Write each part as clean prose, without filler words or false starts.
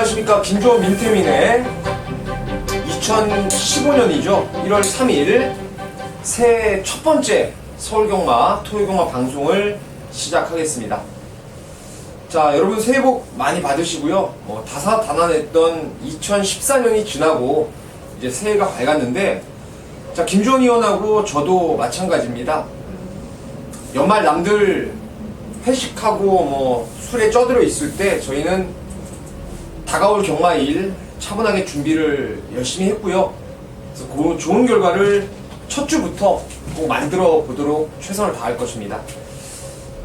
안녕하십니까. 김주원 민태민의 2015년이죠. 1월 3일 새해 첫 번째 서울경마, 토요경마 방송을 시작하겠습니다. 자, 여러분 새해 복 많이 받으시고요. 다사다난했던 2014년이 지나고 이제 새해가 밝았는데, 자, 김주원 의원하고 저도 마찬가지입니다. 연말 남들 회식하고 술에 쪄들어 있을 때 저희는 다가올 경마일 차분하게 준비를 열심히 했고요. 그래서 그 좋은 결과를 첫 주부터 꼭 만들어 보도록 최선을 다할 것입니다.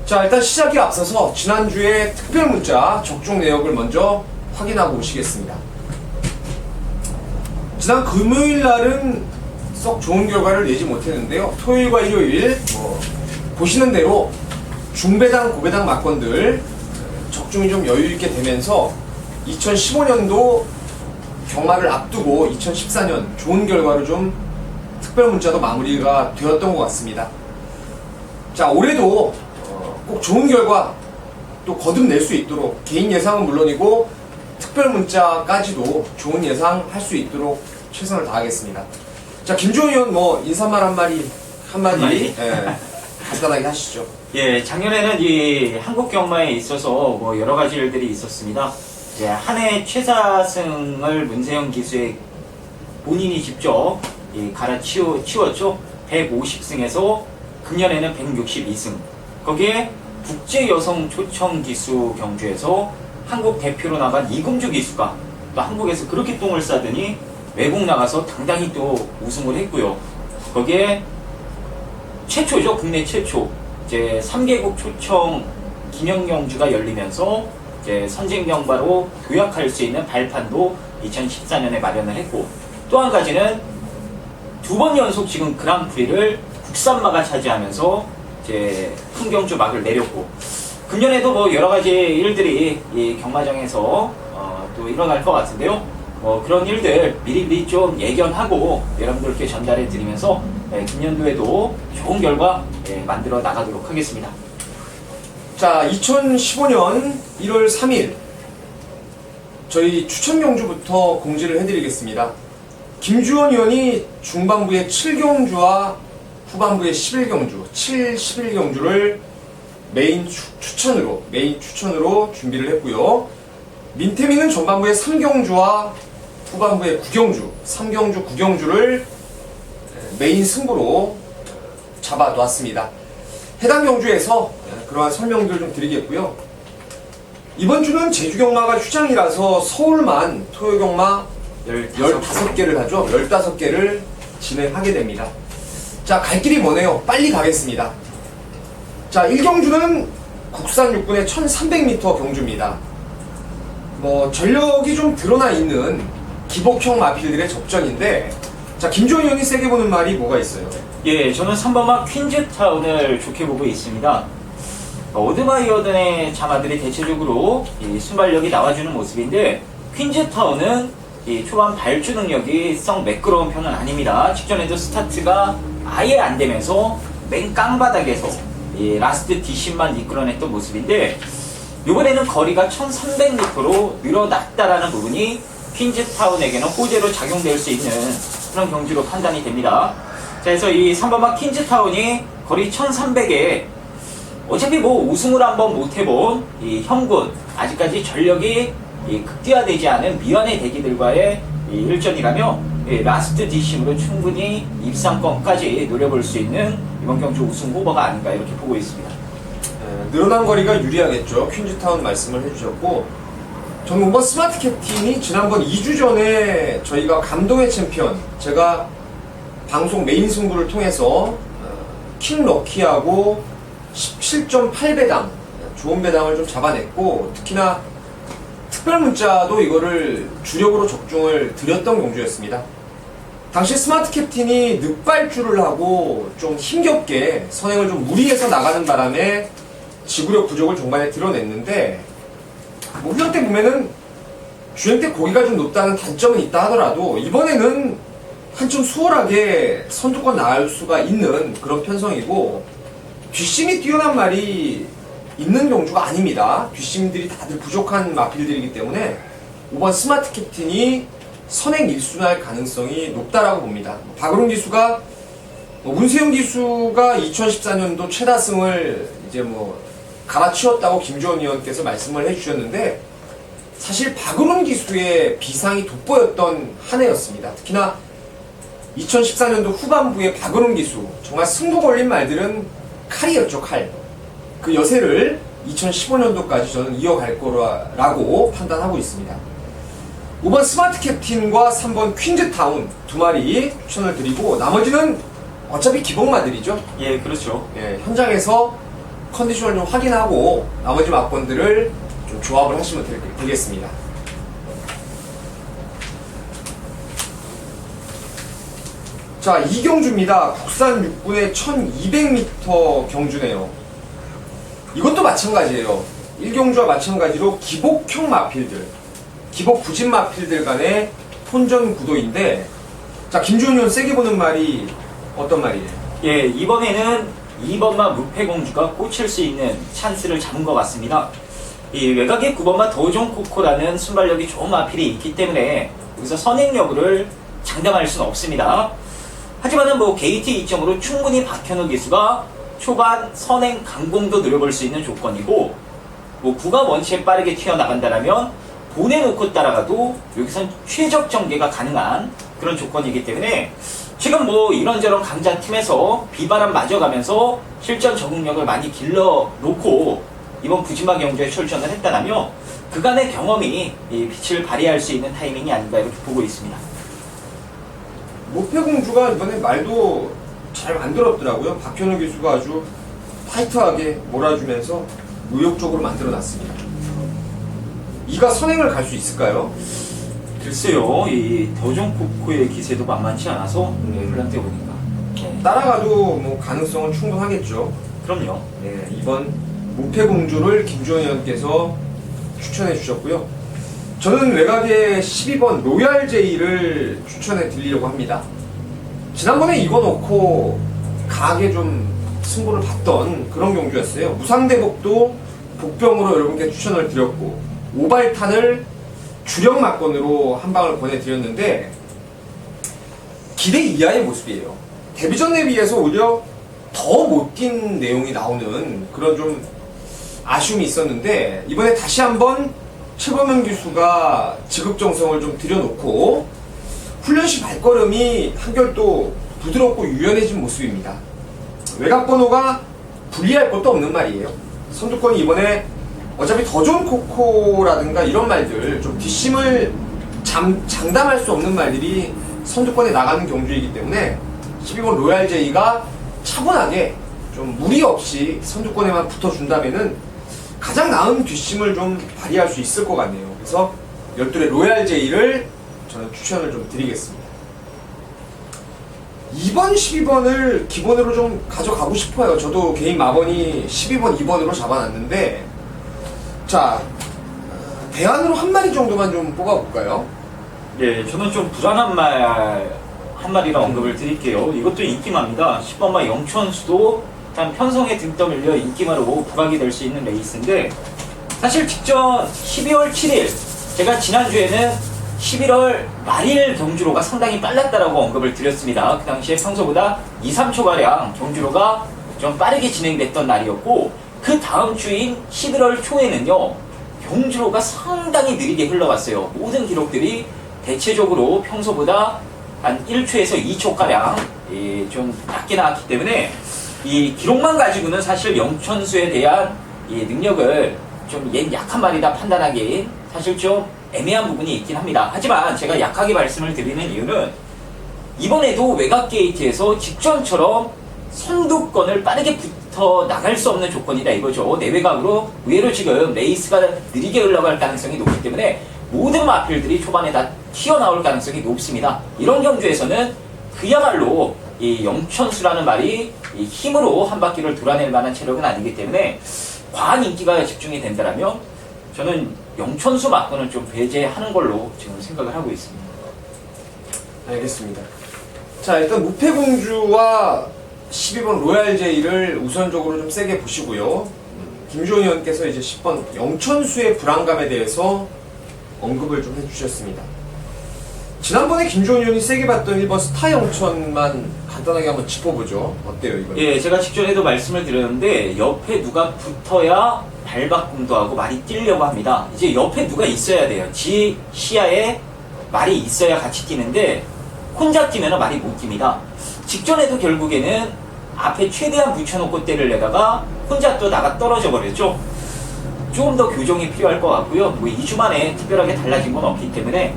자, 일단 시작에 앞서서 지난주에 특별 문자 적중 내역을 먼저 확인하고 오시겠습니다. 지난 금요일 날은 썩 좋은 결과를 내지 못했는데요. 토요일과 일요일 보시는 대로 중배당, 고배당 막건들 적중이 좀 여유있게 되면서 2015년도 경마를 앞두고 2014년 좋은 결과로 좀 특별 문자도 마무리가 되었던 것 같습니다. 자, 올해도 꼭 좋은 결과 또 거듭낼 수 있도록 개인 예상은 물론이고 특별 문자까지도 좋은 예상 할 수 있도록 최선을 다하겠습니다. 자, 김주원 의원 인사말 한마디 간단하게 하시죠. 예, 작년에는 이 한국 경마에 있어서 여러 가지 일들이 있었습니다. 이제 한 해 최사승을 문세영 기수의 본인이 직접 갈아치웠죠. 150승에서 금년에는 162승. 거기에 국제 여성 초청 기수 경주에서 한국 대표로 나간 이금주 기수가 또 한국에서 그렇게 똥을 싸더니 외국 나가서 당당히 또 우승을 했고요. 거기에 최초죠. 국내 최초. 이제 3개국 초청 기념경주가 열리면서 이제 선진경마로 도약할 수 있는 발판도 2014년에 마련을 했고, 또 한 가지는 2번 연속 지금 그랑프리를 국산마가 차지하면서 이제 큰 경주 막을 내렸고, 금년에도 여러 가지 일들이 이 경마장에서 또 일어날 것 같은데요. 그런 일들 미리 좀 예견하고 여러분들께 전달해 드리면서 금년도에도 좋은 결과 만들어 나가도록 하겠습니다. 자, 2015년 1월 3일 저희 추천경주부터 공지를 해드리겠습니다. 김주원 의원이 중반부에 7경주와 후반부에 11경주, 7, 11경주를 메인 추천으로 준비를 했고요. 민태민은 전반부에 3경주와 후반부에 9경주, 3경주, 9경주를 메인 승부로 잡아놓았습니다. 해당 경주에서 그러한 설명들 좀 드리겠고요. 이번 주는 제주경마가 휴장이라서 서울만 토요경마 15개를 하죠. 15개를 진행하게 됩니다. 자, 갈 길이 뭐네요. 빨리 가겠습니다. 자, 1경주는 국산 육군의 1300m 경주입니다. 전력이 좀 드러나 있는 기복형 마필들의 접전인데, 자, 김주원 의원이 세게 보는 말이 뭐가 있어요? 예, 저는 3번마 퀸즈타운을 좋게 보고 있습니다. 오드마이어든의 자마들이 대체적으로 이 순발력이 나와주는 모습인데, 퀸즈타운은 이 초반 발주 능력이 썩 매끄러운 편은 아닙니다. 직전에도 스타트가 아예 안 되면서 맨 깡바닥에서 이 라스트 뒷심만 이끌어냈던 모습인데, 이번에는 거리가 1300m로 늘어났다라는 부분이 퀸즈타운에게는 호재로 작용될 수 있는 그런 경주로 판단이 됩니다. 자, 그래서 이 3번마 퀸즈타운이 거리 1300에 어차피 우승을 한번 못해본 이 형군, 아직까지 전력이 극대화되지 않은 미완의 대기들과의 일전이라며 라스트 뒷심으로 충분히 입상권까지 노려볼 수 있는 이번 경주 우승 후보가 아닌가 이렇게 보고 있습니다. 늘어난 거리가 유리하겠죠. 퀸즈타운 말씀을 해주셨고, 저는 스마트 캡틴이 지난번 2주 전에 저희가 감동의 챔피언, 제가 방송 메인 승부를 통해서 킹 럭키하고 17.8배당, 좋은 배당을 좀 잡아냈고, 특히나 특별 문자도 이거를 주력으로 적중을 드렸던 경주였습니다. 당시 스마트 캡틴이 늑발주를 하고 좀 힘겹게 선행을 좀 무리해서 나가는 바람에 지구력 부족을 종반에 드러냈는데, 훈련 때 보면은 주행 때 고기가 좀 높다는 단점은 있다 하더라도 이번에는 한층 수월하게 선두권 나갈 수가 있는 그런 편성이고, 뒷심이 뛰어난 말이 있는 경주가 아닙니다. 뒷심들이 다들 부족한 마필들이기 때문에 5번 스마트 캡틴이 선행 1순할 가능성이 높다라고 봅니다. 박은홍 기수가 문세영 기수가 2014년도 최다승을 이제 갈아치웠다고 김주원 의원께서 말씀을 해주셨는데, 사실 박은홍 기수의 비상이 돋보였던 한 해였습니다. 특히나 2014년도 후반부에 박은홍 기수, 정말 승부 걸린 말들은 칼이었죠, 칼. 그 여세를 2015년도까지 저는 이어갈 거라고 판단하고 있습니다. 5번 스마트 캡틴과 3번 퀸즈타운 두 마리 추천을 드리고, 나머지는 어차피 기복마들이죠. 예, 그렇죠. 예, 현장에서 컨디션을 좀 확인하고 나머지 막번들을 좀 조합을 하시면 되겠습니다. 자, 이경주입니다. 국산 육군의 1200m 경주네요. 이것도 마찬가지예요. 1경주와 마찬가지로 기복형 마필들, 기복 부진 마필들 간의 혼전 구도인데, 자, 김주원 의원 세게 보는 말이 어떤 말이에요? 예, 이번에는 2번마 무패공주가 꽂힐 수 있는 찬스를 잡은 것 같습니다. 이 외곽의 9번마 도종코코라는 순발력이 좋은 마필이 있기 때문에 여기서 선행 여부를 장담할 수는 없습니다. 하지만은 게이트 이점으로 충분히 박현우 기수가 초반 선행 강공도 노려볼 수 있는 조건이고, 구가 원치에 빠르게 튀어나간다라면 보내놓고 따라가도 여기선 최적 전개가 가능한 그런 조건이기 때문에, 지금 이런저런 강자 팀에서 비바람 맞아가면서 실전 적응력을 많이 길러놓고 이번 부지마 경주에 출전을 했다라면 그간의 경험이 이 빛을 발휘할 수 있는 타이밍이 아닌가 이렇게 보고 있습니다. 무패공주가 이번에 말도 잘 만들었더라고요. 박현우 기수가 아주 타이트하게 몰아주면서 의욕적으로 만들어놨습니다. 이가 선행을 갈 수 있을까요? 글쎄요, 이 도종코코의 기세도 만만치 않아서 플란테 보니까 따라가도 가능성은 충분하겠죠. 그럼요. 네, 이번 무패공주를 김주원 의원께서 추천해 주셨고요. 저는 외곽의 12번 로얄 제이를 추천해 드리려고 합니다. 지난번에 이거 놓고 강하게 좀 승부를 봤던 그런 경주였어요. 무상대복도 복병으로 여러분께 추천을 드렸고, 오발탄을 주력 막건으로 한 방을 보내드렸는데 기대 이하의 모습이에요. 데뷔전에 비해서 오히려 더 못 뛴 내용이 나오는 그런 좀 아쉬움이 있었는데, 이번에 다시 한번 최범현 기수가 지극정성을 좀 들여놓고 훈련시 발걸음이 한결 또 부드럽고 유연해진 모습입니다. 외곽 번호가 불리할 것도 없는 말이에요. 선두권이 이번에 어차피 더 좋은 코코라든가 이런 말들, 좀 뒷심을 장담할 수 없는 말들이 선두권에 나가는 경주이기 때문에 12번 로얄 제이가 차분하게 좀 무리 없이 선두권에만 붙어준다면은 가장 나은 뒷심을 좀 발휘할 수 있을 것 같네요. 그래서 12의 로얄 제이를 저는 추천을 좀 드리겠습니다. 2번, 12번을 기본으로 좀 가져가고 싶어요. 저도 개인 마번이 12번, 2번으로 잡아놨는데, 자, 대안으로 한 마리 정도만 좀 뽑아볼까요? 네, 저는 좀 불안한 말 한 마리라 언급을 드릴게요. 이것도 인기마입니다. 10번마 영천수도 일단 편성에 등 떠밀려 인기마로 부각이 될 수 있는 레이스인데, 사실 직전 12월 7일, 제가 지난주에는 11월 말일 경주로가 상당히 빨랐다라고 언급을 드렸습니다. 그 당시에 평소보다 2, 3초가량 경주로가 좀 빠르게 진행됐던 날이었고, 그 다음 주인 11월 초에는요, 경주로가 상당히 느리게 흘러갔어요. 모든 기록들이 대체적으로 평소보다 한 1초에서 2초가량 좀 낮게 나왔기 때문에, 이 기록만 가지고는 사실 영천수에 대한 이 능력을 좀 얘 약한 말이다 판단하기 사실 좀 애매한 부분이 있긴 합니다. 하지만 제가 약하게 말씀을 드리는 이유는, 이번에도 외곽 게이트에서 직전처럼 선두권을 빠르게 붙어 나갈 수 없는 조건이다 이거죠. 내외곽으로 의외로 지금 레이스가 느리게 흘러갈 가능성이 높기 때문에 모든 마필들이 초반에 다 튀어나올 가능성이 높습니다. 이런 경주에서는 그야말로 이 영천수라는 말이 이 힘으로 한 바퀴를 돌아낼 만한 체력은 아니기 때문에 과한 인기가 집중이 된다면 저는 영천수 맞고는 좀 배제하는 걸로 지금 생각을 하고 있습니다. 알겠습니다. 자, 일단 무패공주와 12번 로얄 제이를 우선적으로 좀 세게 보시고요. 김주원 의원께서 이제 10번 영천수의 불안감에 대해서 언급을 좀 해주셨습니다. 지난번에 김종훈 의원이 세게 봤던 1번 스타 영천만 간단하게 한번 짚어보죠. 어때요 이거? 예, 제가 직전에도 말씀을 드렸는데 옆에 누가 붙어야 발바꿈도 하고 말이 뛰려고 합니다. 이제 옆에 누가 있어야 돼요. 지 시야에 말이 있어야 같이 뛰는데 혼자 뛰면 말이 못 뜁니다. 직전에도 결국에는 앞에 최대한 붙여놓고 때를 내다가 혼자 또 나가 떨어져 버렸죠. 조금 더 교정이 필요할 것 같고요. 뭐 2주 만에 특별하게 달라진 건 없기 때문에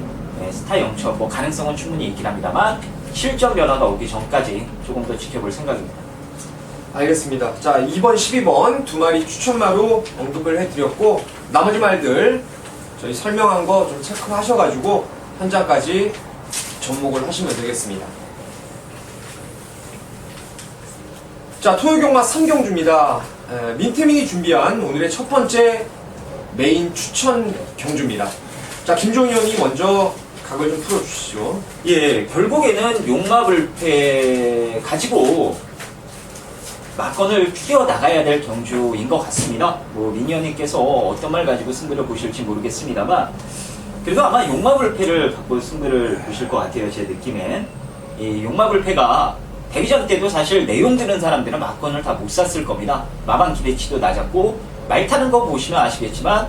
스타 영천 뭐 가능성은 충분히 있긴 합니다만 실전 변화가 오기 전까지 조금 더 지켜볼 생각입니다. 알겠습니다. 자, 2번, 12번 두 마리 추천마로 언급을 해드렸고 나머지 말들 저희 설명한 거 좀 체크하셔가지고 현장까지 접목을 하시면 되겠습니다. 자, 토요경마 3경주입니다. 민태민이 준비한 오늘의 첫 번째 메인 추천 경주입니다. 자, 김종희 의원이 먼저 각을 좀 풀어주시죠. 예, 결국에는 용마불패 가지고 막건을 추려 나가야 될 경주인 것 같습니다. 뭐 미니언님께서 어떤 말 가지고 승부를 보실지 모르겠습니다만 그래도 아마 용마불패를 갖고 승부를 보실 것 같아요. 제 느낌엔 이 용마불패가 데뷔전 때도 사실 내용 드는 사람들은 막건을 다 못 샀을 겁니다. 마방 기대치도 낮았고 말 타는 거 보시면 아시겠지만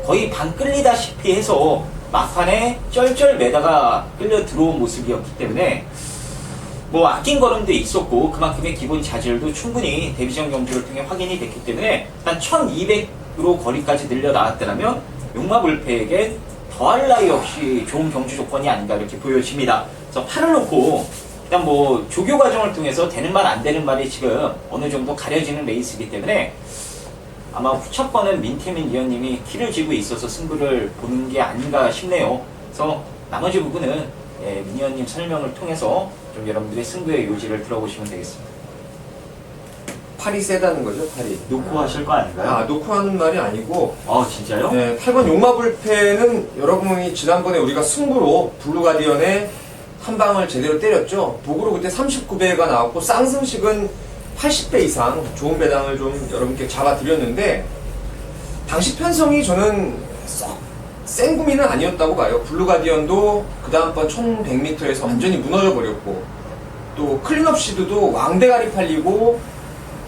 거의 반 끌리다시피 해서 막판에 쩔쩔 매다가 끌려 들어온 모습이었기 때문에 뭐 아낀 걸음도 있었고 그만큼의 기본 자질도 충분히 데뷔전 경주를 통해 확인이 됐기 때문에 한 1200으로 거리까지 늘려 나왔더라면 용마불패에게 더할 나위 없이 좋은 경주 조건이 아닌가 이렇게 보여집니다. 그래서 팔을 놓고 일단 뭐 조교 과정을 통해서 되는 말 안 되는 말이 지금 어느 정도 가려지는 레이스이기 때문에 아마 후차권은 민태민 위원님이 키를 쥐고 있어서 승부를 보는 게 아닌가 싶네요. 그래서 나머지 부분은 민 위원님 설명을 통해서 좀 여러분들의 승부의 요지를 들어보시면 되겠습니다. 팔이 세다는 거죠, 팔이. 놓고 하실 거 아닌가요? 아, 놓고 하는 말이 아니고. 진짜요? 네, 8번 용마불패는 여러분이 지난번에 우리가 승부로 블루가디언에 한 방을 제대로 때렸죠. 복으로 그때 39배가 나왔고 쌍승식은 80배 이상 좋은 배당을 좀 여러분께 잡아드렸는데 당시 편성이 저는 썩 센 구미는 아니었다고 봐요. 블루가디언도 그 다음번 1100m에서 완전히 무너져 버렸고 또 클린업 시드도 왕대가리 팔리고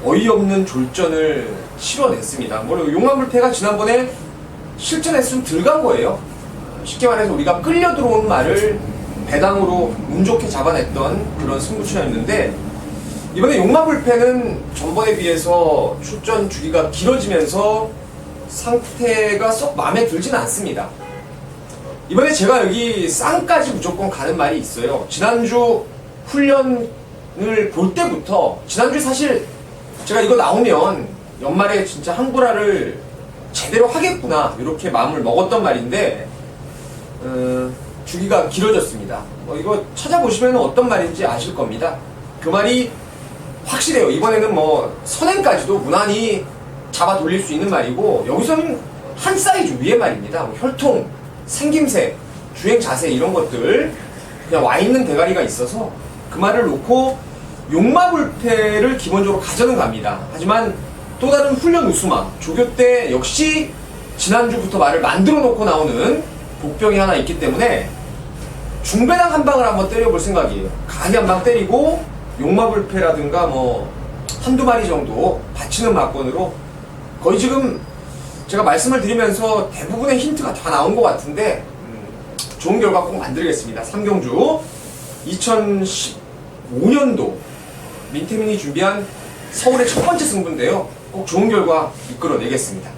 어이없는 졸전을 치러냈습니다. 뭐 용마불패가 지난번에 실전 횟수는 덜 간 거예요. 쉽게 말해서 우리가 끌려 들어온 말을 배당으로 운 좋게 잡아냈던 그런 승부처였는데 이번에 용마불패는 전번에 비해서 출전 주기가 길어지면서 상태가 썩 마음에 들진 않습니다. 이번에 제가 여기 쌍까지 무조건 가는 말이 있어요. 지난주 훈련을 볼 때부터 지난주 사실 제가 이거 나오면 연말에 진짜 한구라를 제대로 하겠구나 이렇게 마음을 먹었던 말인데 주기가 길어졌습니다. 이거 찾아보시면 어떤 말인지 아실 겁니다. 그 말이 확실해요. 이번에는 뭐 선행까지도 무난히 잡아 돌릴 수 있는 말이고 여기서는 한 사이즈 위의 말입니다. 뭐 혈통, 생김새, 주행 자세 이런 것들 그냥 와 있는 대가리가 있어서 그 말을 놓고 용마불패를 기본적으로 가져는 갑니다. 하지만 또 다른 훈련 우수마 조교 때 역시 지난주부터 말을 만들어 놓고 나오는 복병이 하나 있기 때문에 중배당 한 방을 한번 때려볼 생각이에요. 강하게 한 방 때리고 용마불패라든가 뭐 한두 마리 정도 받치는 막건으로 거의 지금 제가 말씀을 드리면서 대부분의 힌트가 다 나온 것 같은데 좋은 결과 꼭 만들겠습니다. 3경주 2015년도 민태민이 준비한 서울의 첫 번째 승부인데요. 꼭 좋은 결과 이끌어내겠습니다.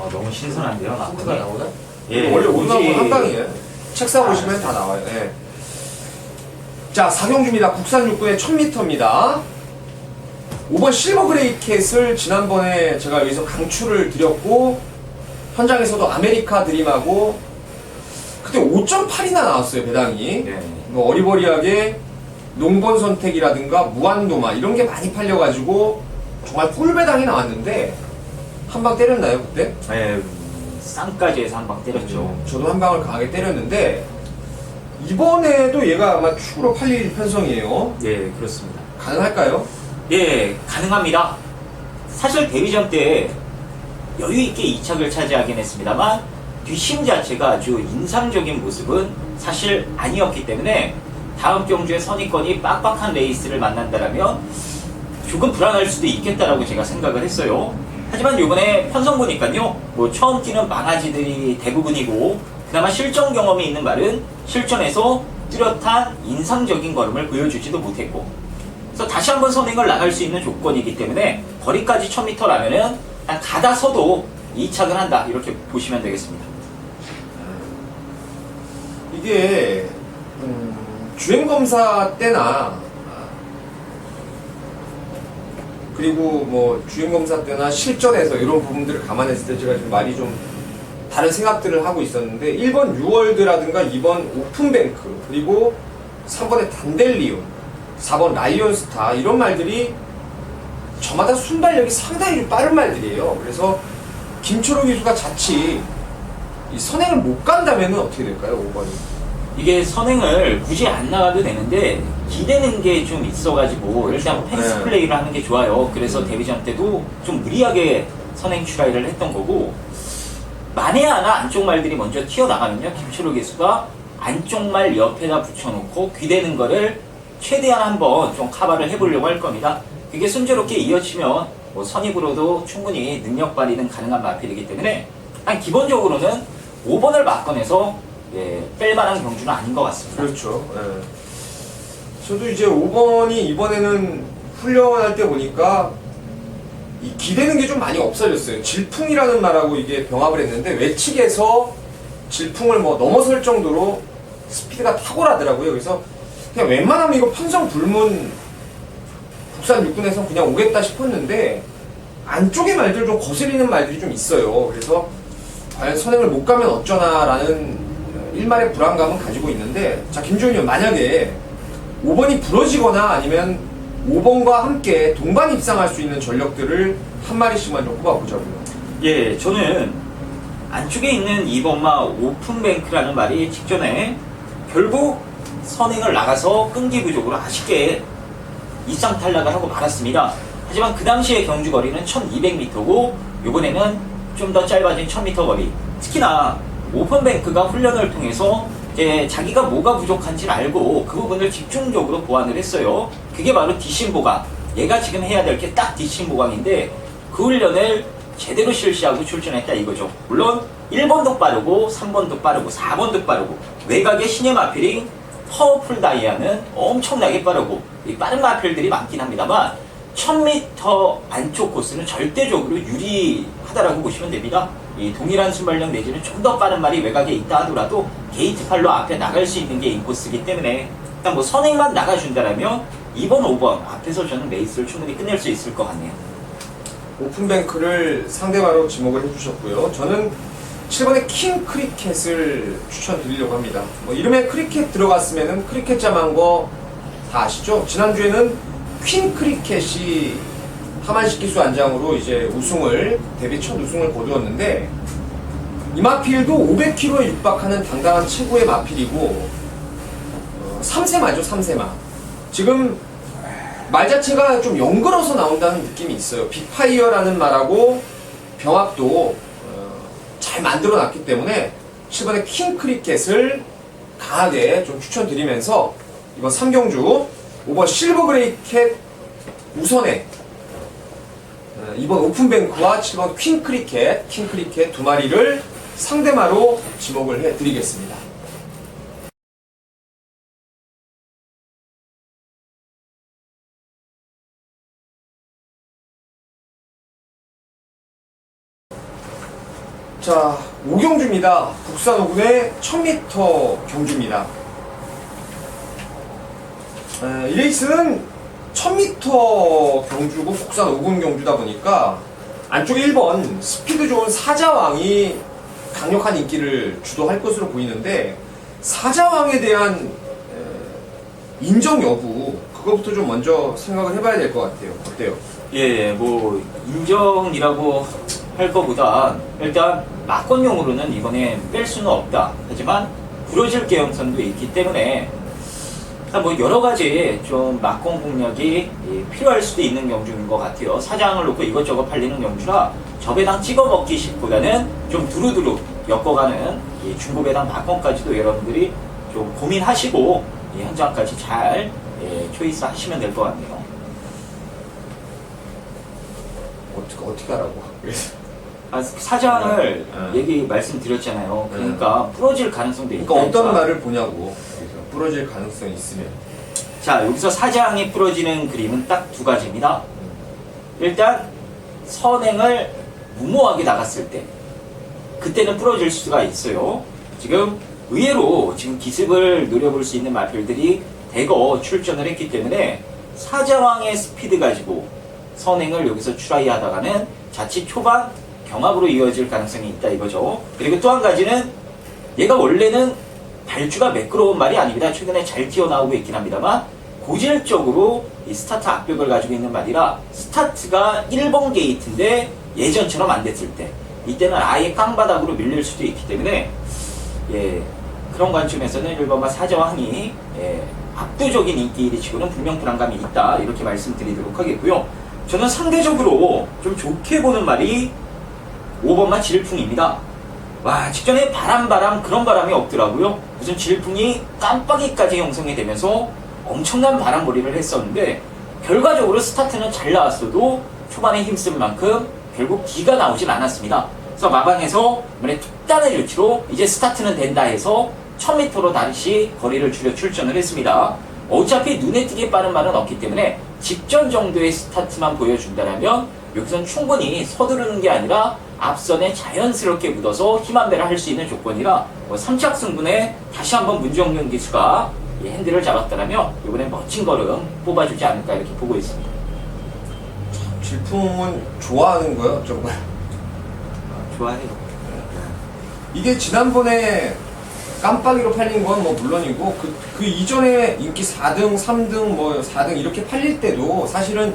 너무 신선한데요, 힌트가 나오나? 예, 원래 오르막은 뭐지? 한 방이에요. 책상 보시면 다 나와요. 예. 자, 4경주입니다. 국산 육군의 1000m입니다. 5번 실버 그레이캣을 지난번에 제가 여기서 강추를 드렸고 현장에서도 아메리카 드림하고 그때 5.8이나 나왔어요, 배당이. 네. 뭐 어리버리하게 농번 선택이라든가 무한도마 이런 게 많이 팔려가지고 정말 꿀배당이 나왔는데 한 방 때렸나요, 그때? 네, 쌍까지 해서 한 방 때렸죠. 저도 한 방을 강하게 때렸는데 이번에도 얘가 아마 축으로 팔릴 편성이에요. 네, 그렇습니다. 가능할까요? 예, 가능합니다. 사실 데뷔전 때 여유있게 2착을 차지하긴 했습니다만 뒷심 자체가 아주 인상적인 모습은 사실 아니었기 때문에 다음 경주에 선입권이 빡빡한 레이스를 만난다라면 조금 불안할 수도 있겠다라고 제가 생각을 했어요. 하지만 이번에 편성 보니까요, 뭐 처음 뛰는 망아지들이 대부분이고 그나마 실전 경험이 있는 말은 실전에서 뚜렷한 인상적인 걸음을 보여주지도 못했고, 그래서 다시 한번 선행을 나갈 수 있는 조건이기 때문에 거리까지 1000m라면은 가다서도 2착을 한다 이렇게 보시면 되겠습니다. 이게 주행검사 때나 그리고 뭐 주행검사 때나 실전에서 이런 부분들을 감안했을 때 제가 좀 말이 좀 다른 생각들을 하고 있었는데 1번 유월드라든가 2번 오픈뱅크 그리고 3번의 단델리온 4번 라이온스타 이런 말들이 저마다 순발력이 상당히 좀 빠른 말들이에요. 그래서 김초록 기수가 자칫 이 선행을 못 간다면 어떻게 될까요? 5번이 이게 선행을 굳이 안 나가도 되는데 기대는 게 좀 있어가지고 일단 펜스 네. 플레이를 하는 게 좋아요. 그래서 데뷔전 때도 좀 무리하게 선행 추가를 했던 거고, 만에 하나 안쪽 말들이 먼저 튀어나가면요, 김초록 기수가 안쪽 말 옆에다 붙여놓고 귀대는 거를 최대한 한번 좀 커버를 해보려고 할 겁니다. 그게 순조롭게 이어지면 뭐 선입으로도 충분히 능력 발휘는 가능한 마필이기 때문에 기본적으로는 5번을 바꿔내서 뺄만한 경주는 아닌 것 같습니다. 그렇죠. 예. 저도 이제 5번이 이번에는 훈련할 때 보니까 이 기대는 게 좀 많이 없어졌어요. 질풍이라는 말하고 이게 병합을 했는데 외측에서 질풍을 뭐 넘어설 정도로 스피드가 탁월하더라고요. 그래서 그냥 웬만하면 이거 편성 불문 국산 육군에서 그냥 오겠다 싶었는데 안쪽의 말들 좀 거슬리는 말들이 좀 있어요. 그래서 과연 선행을 못 가면 어쩌나라는 일말의 불안감은 가지고 있는데, 자, 김주현 의원, 만약에 5번이 부러지거나 아니면 5번과 함께 동반 입상할 수 있는 전력들을 한 마리씩만 좀 뽑아보자고요. 예, 저는 안쪽에 있는 2번마 오픈뱅크라는 말이 직전에 결국 선행을 나가서 끈기 부족으로 아쉽게 입상 탈락을 하고 말았습니다. 하지만 그 당시의 경주 거리는 1200m고 이번에는 좀 더 짧아진 1000m 거리, 특히나 오픈뱅크가 훈련을 통해서 이제 자기가 뭐가 부족한지를 알고 그 부분을 집중적으로 보완을 했어요. 그게 바로 뒷심 보강. 얘가 지금 해야 될 게 딱 뒷심 보강인데 그 훈련을 제대로 실시하고 출전했다 이거죠. 물론 1번도 빠르고 3번도 빠르고 4번도 빠르고 외곽의 신의 마필인 파워풀 다이아는 엄청나게 빠르고 이 빠른 마필들이 많긴 합니다만 1000m 안쪽 코스는 절대적으로 유리하다라고 보시면 됩니다. 이 동일한 순발력 내지는 좀 더 빠른 말이 외곽에 있다 하더라도 게이트 팔로 앞에 나갈 수 있는 게 인코스이기 때문에 일단 뭐 선행만 나가준다라면 2번, 5번 앞에서 저는 레이스를 충분히 끝낼 수 있을 것 같네요. 오픈뱅크를 상대마로 지목을 해주셨고요. 저는 7번의 킹 크리켓을 추천드리려고 합니다. 뭐 이름에 크리켓 들어갔으면은 크리켓 잠한 거 다 아시죠? 지난주에는 퀸 크리켓이 하만식 기수 안장으로 이제 데뷔 첫 우승을 거두었는데, 이 마필도 500km에 육박하는 당당한 최고의 마필이고 3세마죠. 3세마. 지금 말 자체가 좀 연걸어서 나온다는 느낌이 있어요. 빅파이어라는 말하고 병합도 잘 만들어 놨기 때문에 7번의 킹 크리켓을 강하게 좀 추천드리면서 이번 3경주 5번 실버 그레이캣 우선에 2번 오픈뱅크와 7번 퀸 크리켓 두 마리를 상대마로 지목을 해드리겠습니다. 자, 5경주입니다. 국산 5군의 1000m 경주입니다. 이 레이스는 1000m 경주고 국산 5군 경주다 보니까 안쪽에 1번 스피드 좋은 사자왕이 강력한 인기를 주도할 것으로 보이는데, 사자왕에 대한 인정 여부, 그것부터 좀 먼저 생각을 해봐야 될 것 같아요. 어때요? 예, 뭐 인정이라고 할 것보다 일단 막권용으로는 이번에 뺄 수는 없다. 하지만 부러질 개연성도 있기 때문에 뭐 여러 가지 좀 막공 공략이 필요할 수도 있는 경주인 것 같아요. 사장을 놓고 이것저것 팔리는 경주라 저배당 찍어 먹기식보다는 좀 두루두루 엮어가는 이 중고배당 막공까지도 여러분들이 좀 고민하시고 현장까지 잘 초이스 하시면 될 것 같네요. 어떻게 하라고? 사장을 말씀드렸잖아요. 그러니까 부러질 가능성도 있다. 그러니까 어떤 말을 보냐고. 부러질 가능성이 있으면. 자, 여기서 사장이 부러지는 그림은 딱 두 가지입니다. 일단 선행을 무모하게 나갔을 때 그때는 부러질 수가 있어요. 지금 의외로 지금 기습을 노려볼 수 있는 마필들이 대거 출전을 했기 때문에 사자왕의 스피드 가지고 선행을 여기서 추라이 하다가는 자칫 초반 경합으로 이어질 가능성이 있다 이거죠. 그리고 또 한 가지는 얘가 원래는 발주가 매끄러운 말이 아닙니다. 최근에 잘 튀어나오고 있긴 합니다만 고질적으로 이 스타트 악벽을 가지고 있는 말이라 스타트가 1번 게이트인데 예전처럼 안 됐을 때 이때는 아예 깡바닥으로 밀릴 수도 있기 때문에 그런 관점에서는 1번마 사자왕이 압도적인 인기 1위 치고는 분명 불안감이 있다 이렇게 말씀드리도록 하겠고요. 저는 상대적으로 좀 좋게 보는 말이 5번마 질풍입니다. 와, 직전에 바람 그런 바람이 없더라고요. 무슨 질풍이 깜빡이까지 형성이 되면서 엄청난 바람몰이를 했었는데 결과적으로 스타트는 잘 나왔어도 초반에 힘쓴 만큼 결국 기가 나오진 않았습니다. 그래서 마방에서 이번에 특단의 조치로 이제 스타트는 된다 해서 1000m로 다시 거리를 줄여 출전을 했습니다. 어차피 눈에 띄게 빠른 말은 없기 때문에 직전 정도의 스타트만 보여준다면 여기선 충분히 서두르는 게 아니라 앞선에 자연스럽게 묻어서 힘 한 배를 할 수 있는 조건이라 3착 승분에 다시 한번 문정균 기수가 핸들을 잡았다면 이번엔 멋진 걸음 뽑아주지 않을까 이렇게 보고 있습니다. 질풍은 좋아하는 거예요? 정말? 좋아해요. 이게 지난번에 깜빡이로 팔린 건 뭐 물론이고 그 이전에 인기 4등, 3등, 뭐 4등 이렇게 팔릴 때도 사실은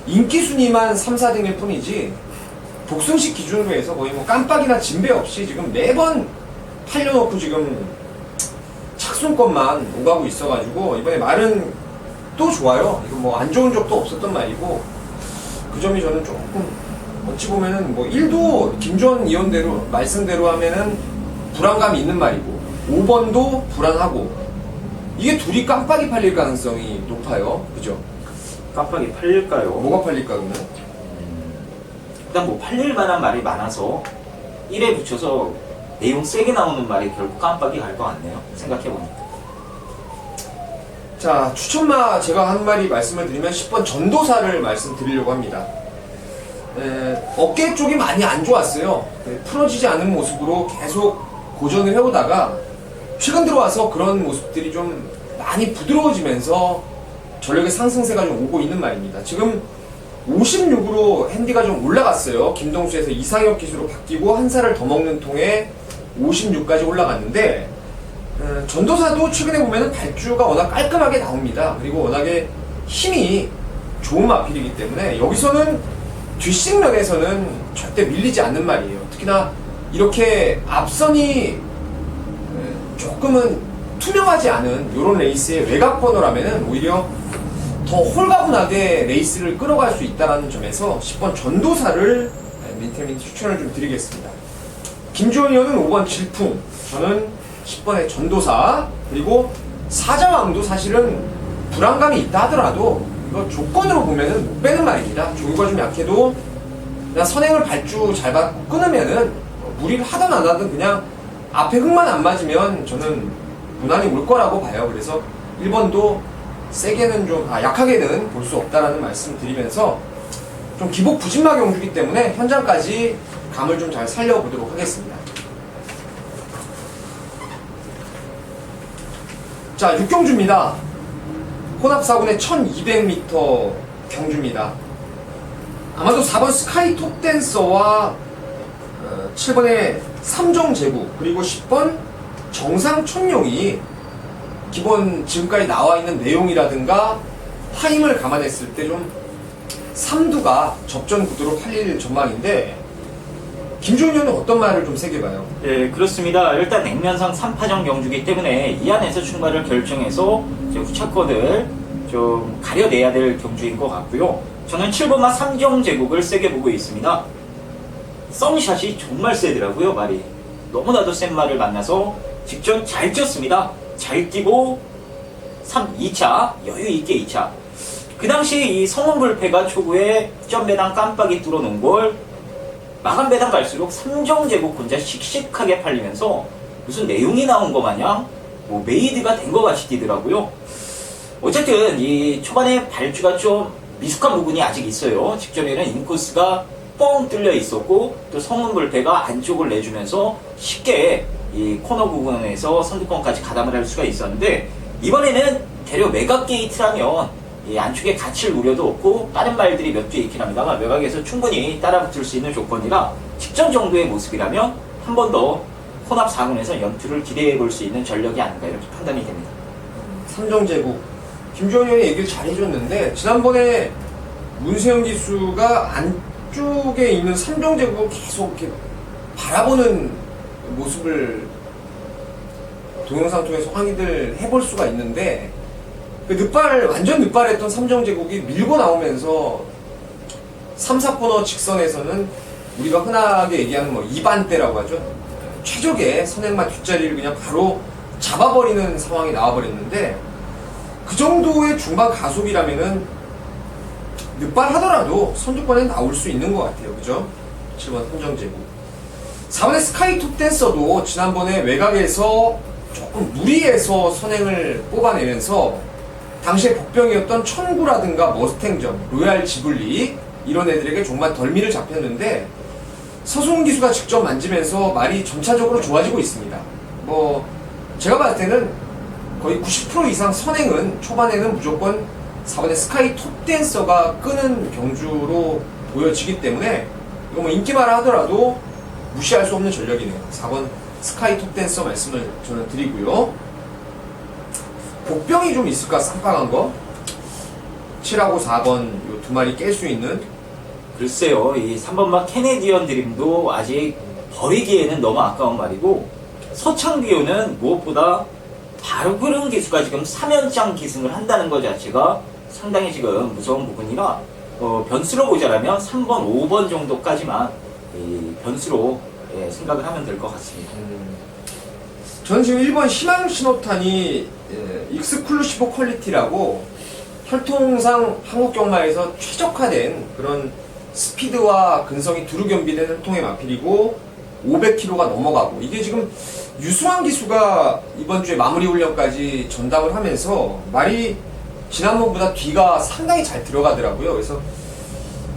인기 순위만 3, 4등일 뿐이지 복승식 기준으로 해서 거의 뭐 깜빡이나 진배 없이 지금 매번 팔려놓고 지금 착순권만 오가고 있어가지고 이번에 말은 또 좋아요. 이거 뭐 안 좋은 적도 없었던 말이고 그 점이 저는 조금 어찌 보면은 뭐 1도 김주원 의원대로 말씀대로 하면은 불안감이 있는 말이고 5번도 불안하고 이게 둘이 깜빡이 팔릴 가능성이 높아요. 그죠? 깜빡이 팔릴까요? 뭐가 팔릴까 그러면? 일단 뭐 팔릴 만한 말이 많아서 1에 붙여서 내용 세게 나오는 말이 결국 깜빡이 갈 것 같네요. 생각해보니까. 자, 추천마 제가 한 마리 말씀을 드리면 10번 전도사를 말씀드리려고 합니다. 어깨 쪽이 많이 안 좋았어요. 풀어지지 않은 모습으로 계속 고전을 해오다가 최근 들어와서 그런 모습들이 좀 많이 부드러워지면서 전력의 상승세가 좀 오고 있는 말입니다. 지금 56으로 핸디가 좀 올라갔어요. 김동수에서 이상혁 기수로 바뀌고 한 살을 더 먹는 통에 56까지 올라갔는데 전도사도 최근에 보면은 발주가 워낙 깔끔하게 나옵니다. 그리고 워낙에 힘이 좋은 마필이기 때문에 여기서는 뒷식면에서는 절대 밀리지 않는 말이에요. 특히나 이렇게 앞선이 조금은 투명하지 않은 이런 레이스의 외곽 번호라면은 오히려 더 홀가분하게 레이스를 끌어갈 수 있다는 점에서 10번 전도사를 민태민 추천을 좀 드리겠습니다. 김주원 의원은 5번 질풍, 저는 10번의 전도사, 그리고 사자왕도 사실은 불안감이 있다 하더라도 이거 조건으로 보면은 못 빼는 말입니다. 조류가 좀 약해도 그냥 선행을 발주 잘 받고 끊으면은 무리를 하든 안 하든 그냥 앞에 흙만 안 맞으면 저는 무난히 올 거라고 봐요. 그래서 1번도 세게는 좀 약하게는 볼 수 없다라는 말씀을 드리면서 좀 기복 부진마 경주기 때문에 현장까지 감을 좀 잘 살려보도록 하겠습니다. 자, 6경주입니다. 혼합사군의 1200m 경주입니다. 아마도 4번 스카이 톱댄서와 7번의 삼정제부 그리고 10번 정상천룡이 기본 지금까지 나와 있는 내용이라든가 타임을 감안했을 때 좀 삼두가 접전 구도로 팔릴 전망인데 김종현 의원은 어떤 말을 좀 세게 봐요? 예, 그렇습니다. 일단 냉면상 3파전 경주기 때문에 이 안에서 출마를 결정해서 이제 후차권을 좀 가려내야 될 경주인 것 같고요. 저는 7번마 3종 제국을 세게 보고 있습니다. 썸샷이 정말 세더라고요, 말이. 너무나도 센 말을 만나서 직전 잘 뛰었습니다. 잘 뛰고 2차, 여유있게 2차. 그 당시 이 성원불패가 초구에 점배당 깜빡이 뚫어놓은 걸 마감배당 갈수록 3종 제국 혼자 씩씩하게 팔리면서 무슨 내용이 나온 것 마냥 뭐 메이드가 된 것 같이 뛰더라고요. 어쨌든 이 초반에 발주가 좀 미숙한 부분이 아직 있어요. 직전에는 인코스가 뻥 뚫려 있었고 또 성운불패가 안쪽을 내주면서 쉽게 이 코너 부분에서 선두권까지 가담을 할 수가 있었는데 이번에는 대략 외곽 게이트라면 이 안쪽에 갇힐 우려도 없고 다른 말들이 몇 개 있긴 합니다만 외곽에서 충분히 따라붙을 수 있는 조건이라 직전 정도의 모습이라면 한 번 더 혼합 4군에서 연투를 기대해 볼 수 있는 전력이 아닌가 이렇게 판단이 됩니다. 삼정제국 김종현 의원이 얘기를 잘 해줬는데 지난번에 문세영 기수가 안쪽에 있는 삼정제국을 계속 이렇게 바라보는 모습을 동영상 통해서 확인을 해볼 수가 있는데 그 완전 늑발했던 삼정제국이 밀고 나오면서 3, 4코너 직선에서는 우리가 흔하게 얘기하는 뭐 2반대라고 하죠. 최적의 선행만 뒷자리를 그냥 바로 잡아버리는 상황이 나와버렸는데 그 정도의 중반 가속이라면은 늑발하더라도 선두권에 나올 수 있는 것 같아요. 그죠? 7번 삼정제국. 4번의 스카이 톱댄서도 지난번에 외곽에서 조금 무리해서 선행을 뽑아내면서 당시에 복병이었던 천구라든가 머스탱점, 로얄 지블리 이런 애들에게 정말 덜미를 잡혔는데 서승훈 기수가 직접 만지면서 말이 점차적으로 좋아지고 있습니다. 뭐 제가 봤을 때는 거의 90% 이상 선행은 초반에는 무조건 4번의 스카이 톱댄서가 끄는 경주로 보여지기 때문에 이거 뭐 인기마라 하더라도 무시할 수 없는 전력이네요. 4번 스카이 톱댄서 말씀을 저는 드리고요. 복병이 좀 있을까 쌍방한 거? 7하고 4번 요 두 마리 깰 수 있는. 글쎄요, 이 3번마 캐네디언 드림도 아직 버리기에는 너무 아까운 말이고 서창비호는 무엇보다 바로 그런 기수가 지금 3연장 기승을 한다는 것 자체가 상당히 지금 무서운 부분이라 변수로 보자라면 3번, 5번 정도까지만 이 변수로 생각을 하면 될 것 같습니다. 저는 지금 1번 희망 신호탄이 익스클루시브 퀄리티라고 혈통상 한국 경마에서 최적화된 그런 스피드와 근성이 두루 겸비된 혈통의 마필이고 500km가 넘어가고 이게 지금 유승환 기수가 이번 주에 마무리 훈련까지 전담을 하면서 말이 지난번보다 뒤가 상당히 잘 들어가더라고요. 그래서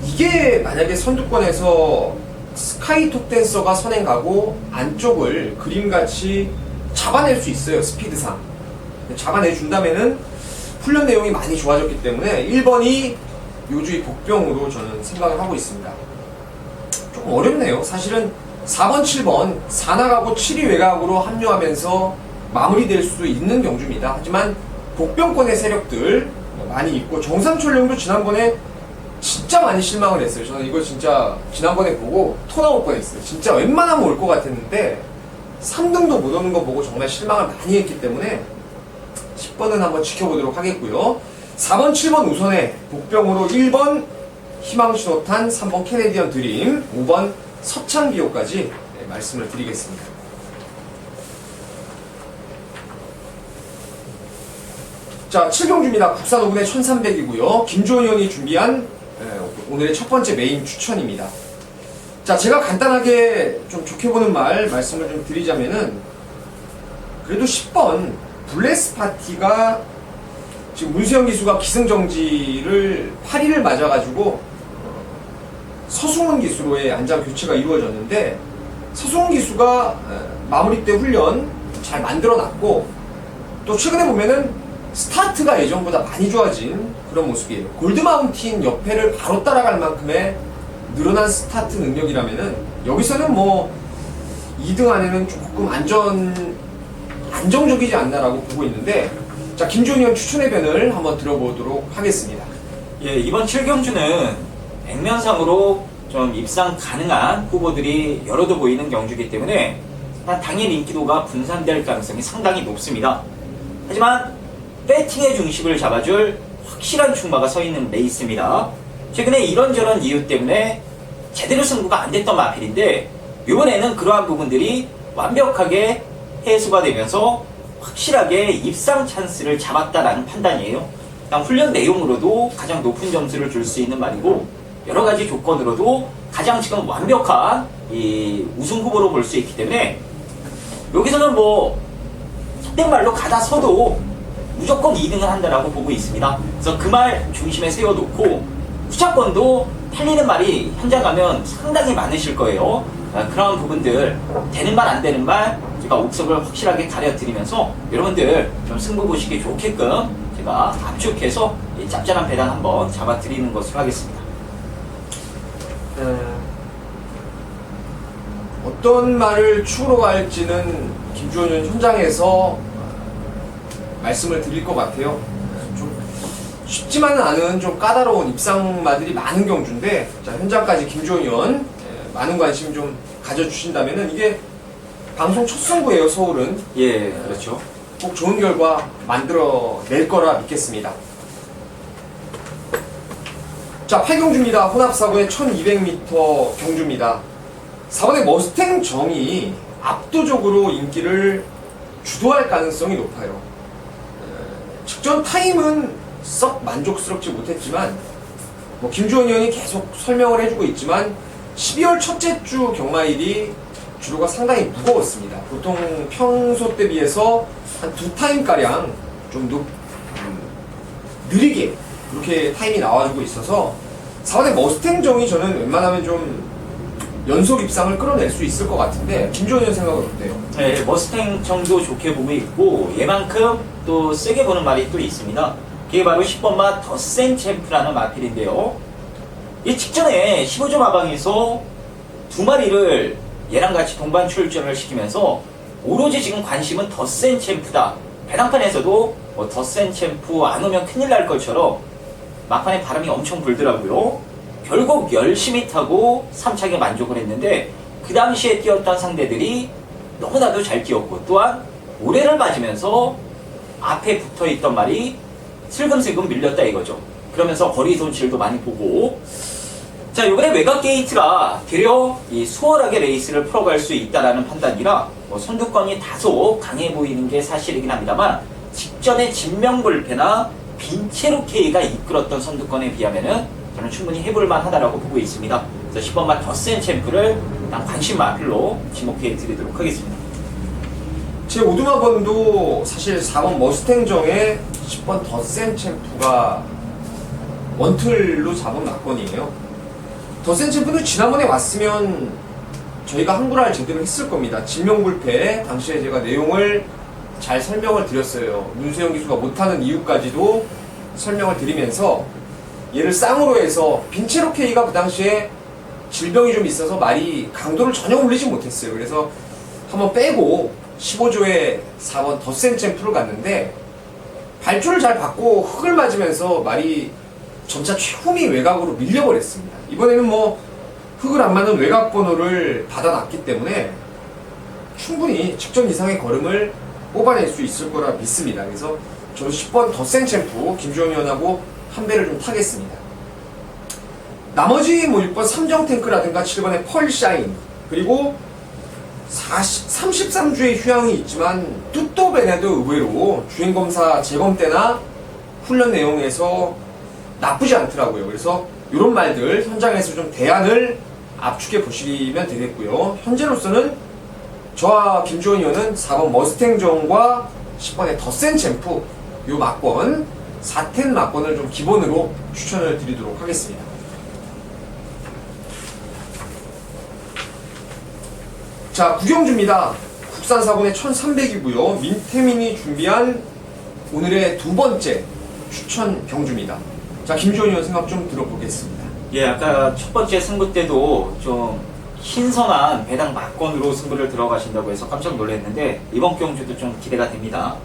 이게 만약에 선두권에서 스카이 톱댄서가 선행 가고 안쪽을 그림같이 잡아낼 수 있어요. 스피드상 잡아내준다면은 훈련 내용이 많이 좋아졌기 때문에 1번이 요주의 복병으로 저는 생각을 하고 있습니다. 조금 어렵네요. 사실은 4번, 7번 4나가고 7위 외곽으로 합류하면서 마무리될 수 있는 경주입니다. 하지만 복병권의 세력들 많이 있고 정상철령도 지난번에 진짜 많이 실망을 했어요. 저는 이거 진짜 지난번에 보고 토 나올 뻔했어요. 진짜 웬만하면 올 것 같았는데 3등도 못 오는 거 보고 정말 실망을 많이 했기 때문에 10번은 한번 지켜보도록 하겠고요. 4번, 7번 우선에 복병으로 1번 희망신호탄, 3번 캐네디언 드림, 5번 서창비호까지 말씀을 드리겠습니다. 자, 7경주입니다. 국산 5분의 1300이고요. 김조은 의원이 준비한 오늘의 첫 번째 메인 추천입니다. 자, 제가 간단하게 좀 좋게 보는 말씀을 좀 드리자면은 그래도 10번 블레스 파티가 지금 문수영 기수가 기승정지를 8위를 맞아가지고 서승훈 기수로의 안장 교체가 이루어졌는데 서승훈 기수가 마무리 때 훈련 잘 만들어놨고 또 최근에 보면은 스타트가 예전보다 많이 좋아진 그런 모습이에요. 골드마운틴 옆에를 바로 따라갈 만큼의 늘어난 스타트 능력이라면은 여기서는 뭐 2등 안에는 조금 안정적이지 않나라고 보고 있는데 자, 김종현 의원 추천의 변을 한번 들어보도록 하겠습니다. 예, 이번 7경주는 백면상으로 좀 입상 가능한 후보들이 여러도 보이는 경주이기 때문에 당일 인기도가 분산될 가능성이 상당히 높습니다. 하지만 배팅의 중심을 잡아줄 확실한 출마가 서 있는 레이스입니다. 최근에 이런저런 이유 때문에 제대로 승부가 안 됐던 마필인데 이번에는 그러한 부분들이 완벽하게 해소가 되면서 확실하게 입상 찬스를 잡았다라는 판단이에요. 그냥 훈련 내용으로도 가장 높은 점수를 줄 수 있는 말이고 여러 가지 조건으로도 가장 지금 완벽한 이 우승 후보로 볼 수 있기 때문에 여기서는 뭐 속된 말로 가다 서도 무조건 2등을 한다라고 보고 있습니다. 그래서 그 말 중심에 세워놓고 후차권도 팔리는 말이 현장 가면 상당히 많으실 거예요. 그런 부분들 되는 말 안 되는 말 제가 옥석을 확실하게 가려드리면서 여러분들 좀 승부 보시기 좋게끔 제가 압축해서 이 짭짤한 배당 한번 잡아드리는 것으로 하겠습니다. 어떤 말을 축으로 갈지는 김주원 의원 현장에서 말씀을 드릴 것 같아요. 좀 쉽지만은 않은 좀 까다로운 입상마들이 많은 경주인데, 자, 현장까지 김주원 의원 많은 관심 좀 가져주신다면은 이게 방송 첫 승부예요. 서울은 예, 그렇죠. 꼭 좋은 결과 만들어낼 거라 믿겠습니다. 자, 8경주입니다. 혼합 4번의 1200m 경주입니다. 4번의 머스탱 정이 압도적으로 인기를 주도할 가능성이 높아요. 직전 타임은 썩 만족스럽지 못했지만 뭐 김주원 의원이 계속 설명을 해주고 있지만 12월 첫째 주 경마일이 주로가 상당히 무거웠습니다. 보통 평소 때 비해서 한 2타임가량 좀 느리게 그렇게 타임이 나와주고 있어서 4번의 머스탱 정이 저는 웬만하면 좀 연속 입상을 끌어낼 수 있을 것 같은데 김주원 의원 생각은 어때요? 네, 머스탱 정도 좋게 보고 있고 얘만큼 또 세게 보는 말이 또 있습니다. 그게 바로 10번마 더센 챔프라는 마필인데요. 이 직전에 15점 하방에서 두 마리를 얘랑 같이 동반 출전을 시키면서 오로지 지금 관심은 더센 챔프다. 배당판에서도 뭐 더센 챔프 안 오면 큰일 날 것처럼 막판에 바람이 엄청 불더라고요. 결국 열심히 타고 3차게 만족을 했는데 그 당시에 뛰었던 상대들이 너무나도 잘 뛰었고 또한 모래를 맞으면서 앞에 붙어있던 말이 슬금슬금 밀렸다 이거죠. 그러면서 거리 손실도 많이 보고 자, 이번에 외곽 게이트라 되려 이 수월하게 레이스를 풀어갈 수 있다라는 판단이라 뭐 선두권이 다소 강해 보이는 게 사실이긴 합니다만 직전에 진명불패나 빈체로케이가 이끌었던 선두권에 비하면은 저는 충분히 해볼만 하다라고 보고 있습니다. 그래서 10번마 더센 챔프를 일단 관심말로 지목해 드리도록 하겠습니다. 제 오두마번도 사실 4번 머스탱정에 10번 더센 챔프가 원틀로 잡은 막건이에요. 더센 챔프는 지난번에 왔으면 저희가 한글화를 제대로 했을 겁니다. 진명불패 당시에 제가 내용을 잘 설명을 드렸어요. 문세영 기수가 못하는 이유까지도 설명을 드리면서 얘를 쌍으로 해서 빈체로케이가 그 당시에 질병이 좀 있어서 말이 강도를 전혀 올리지 못했어요. 그래서 한번 빼고 15조에 4번 더센 챔프를 갔는데 발주를 잘 받고 흙을 맞으면서 말이 점차 최후미 외곽으로 밀려버렸습니다. 이번에는 뭐 흙을 안 맞는 외곽 번호를 받아놨기 때문에 충분히 직전 이상의 걸음을 뽑아낼 수 있을 거라 믿습니다. 그래서 저 10번 더센 챔프 김주원 의원하고 한 배를 좀 타겠습니다. 나머지 뭐 6번 삼정탱크라든가 7번의 펄샤인 그리고 33주의 휴양이 있지만 뚜또벤에도 의외로 주행검사 재검 때나 훈련 내용에서 나쁘지 않더라고요. 그래서 이런 말들 현장에서 좀 대안을 압축해 보시면 되겠고요. 현재로서는 저와 김주원 의원은 4번 머스탱정과 10번의 더센 챔프 요 막권 4텐 막권을 좀 기본으로 추천을 드리도록 하겠습니다. 자, 구경주입니다. 국산 4번의 1300이고요. 민태민이 준비한 오늘의 두 번째 추천 경주입니다. 자, 김주원 의원 생각 좀 들어보겠습니다. 예, 아까 첫 번째 승부 때도 좀 신선한 배당 막권으로 승부를 들어가신다고 해서 깜짝 놀랐는데 이번 경주도 좀 기대가 됩니다.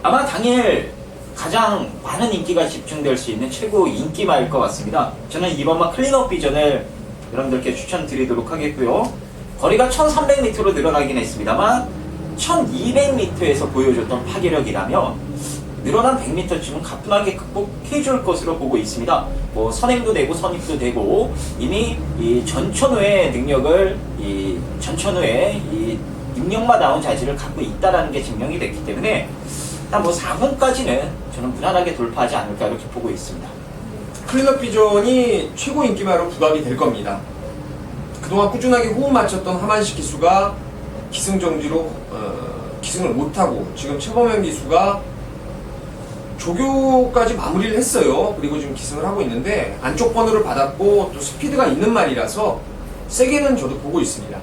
아마 당일 가장 많은 인기가 집중될 수 있는 최고 인기마일 것 같습니다. 저는 이번만 클린업 비전을 여러분들께 추천드리도록 하겠고요. 거리가 1300m로 늘어나긴 했습니다만 1200m에서 보여줬던 파괴력이라면 늘어난 100m쯤은 가뿐하게 극복해줄 것으로 보고 있습니다. 뭐 선행도 되고 선입도 되고 이미 이 전천후의 능력을 전천후의 능력마다운 자질을 갖고 있다라는 게 증명이 됐기 때문에 일단 뭐 4분까지는 저는 무난하게 돌파하지 않을까 이렇게 보고 있습니다. 클린업 비전이 최고 인기마로 부각이 될 겁니다. 그동안 꾸준하게 호흡 맞췄던 하만식 기수가 기승정지로 기승을 못하고 지금 최범현 기수가 조교까지 마무리를 했어요. 그리고 지금 기승을 하고 있는데 안쪽 번호를 받았고 또 스피드가 있는 말이라서 세게는 저도 보고 있습니다.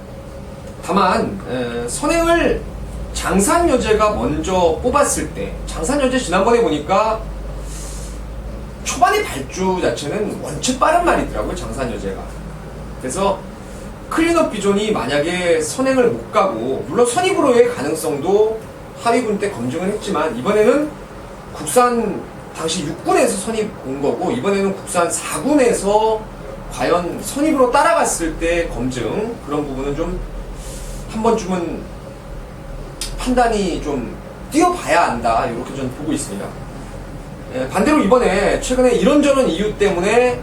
다만 선행을 장산여제가 먼저 뽑았을 때 장산여제 지난번에 보니까 초반의 발주 자체는 원체 빠른 말이더라고요. 장산여제가. 그래서 클린업 비전이 만약에 선행을 못 가고 물론 선입으로의 가능성도 하위군 때 검증을 했지만 이번에는 국산 당시 6군에서 선입 온 거고 이번에는 국산 4군에서 과연 선입으로 따라갔을 때 검증 그런 부분은 좀 한 번쯤은 판단이 좀 뛰어봐야 한다 이렇게 저는 보고 있습니다. 반대로 이번에 최근에 이런저런 이유 때문에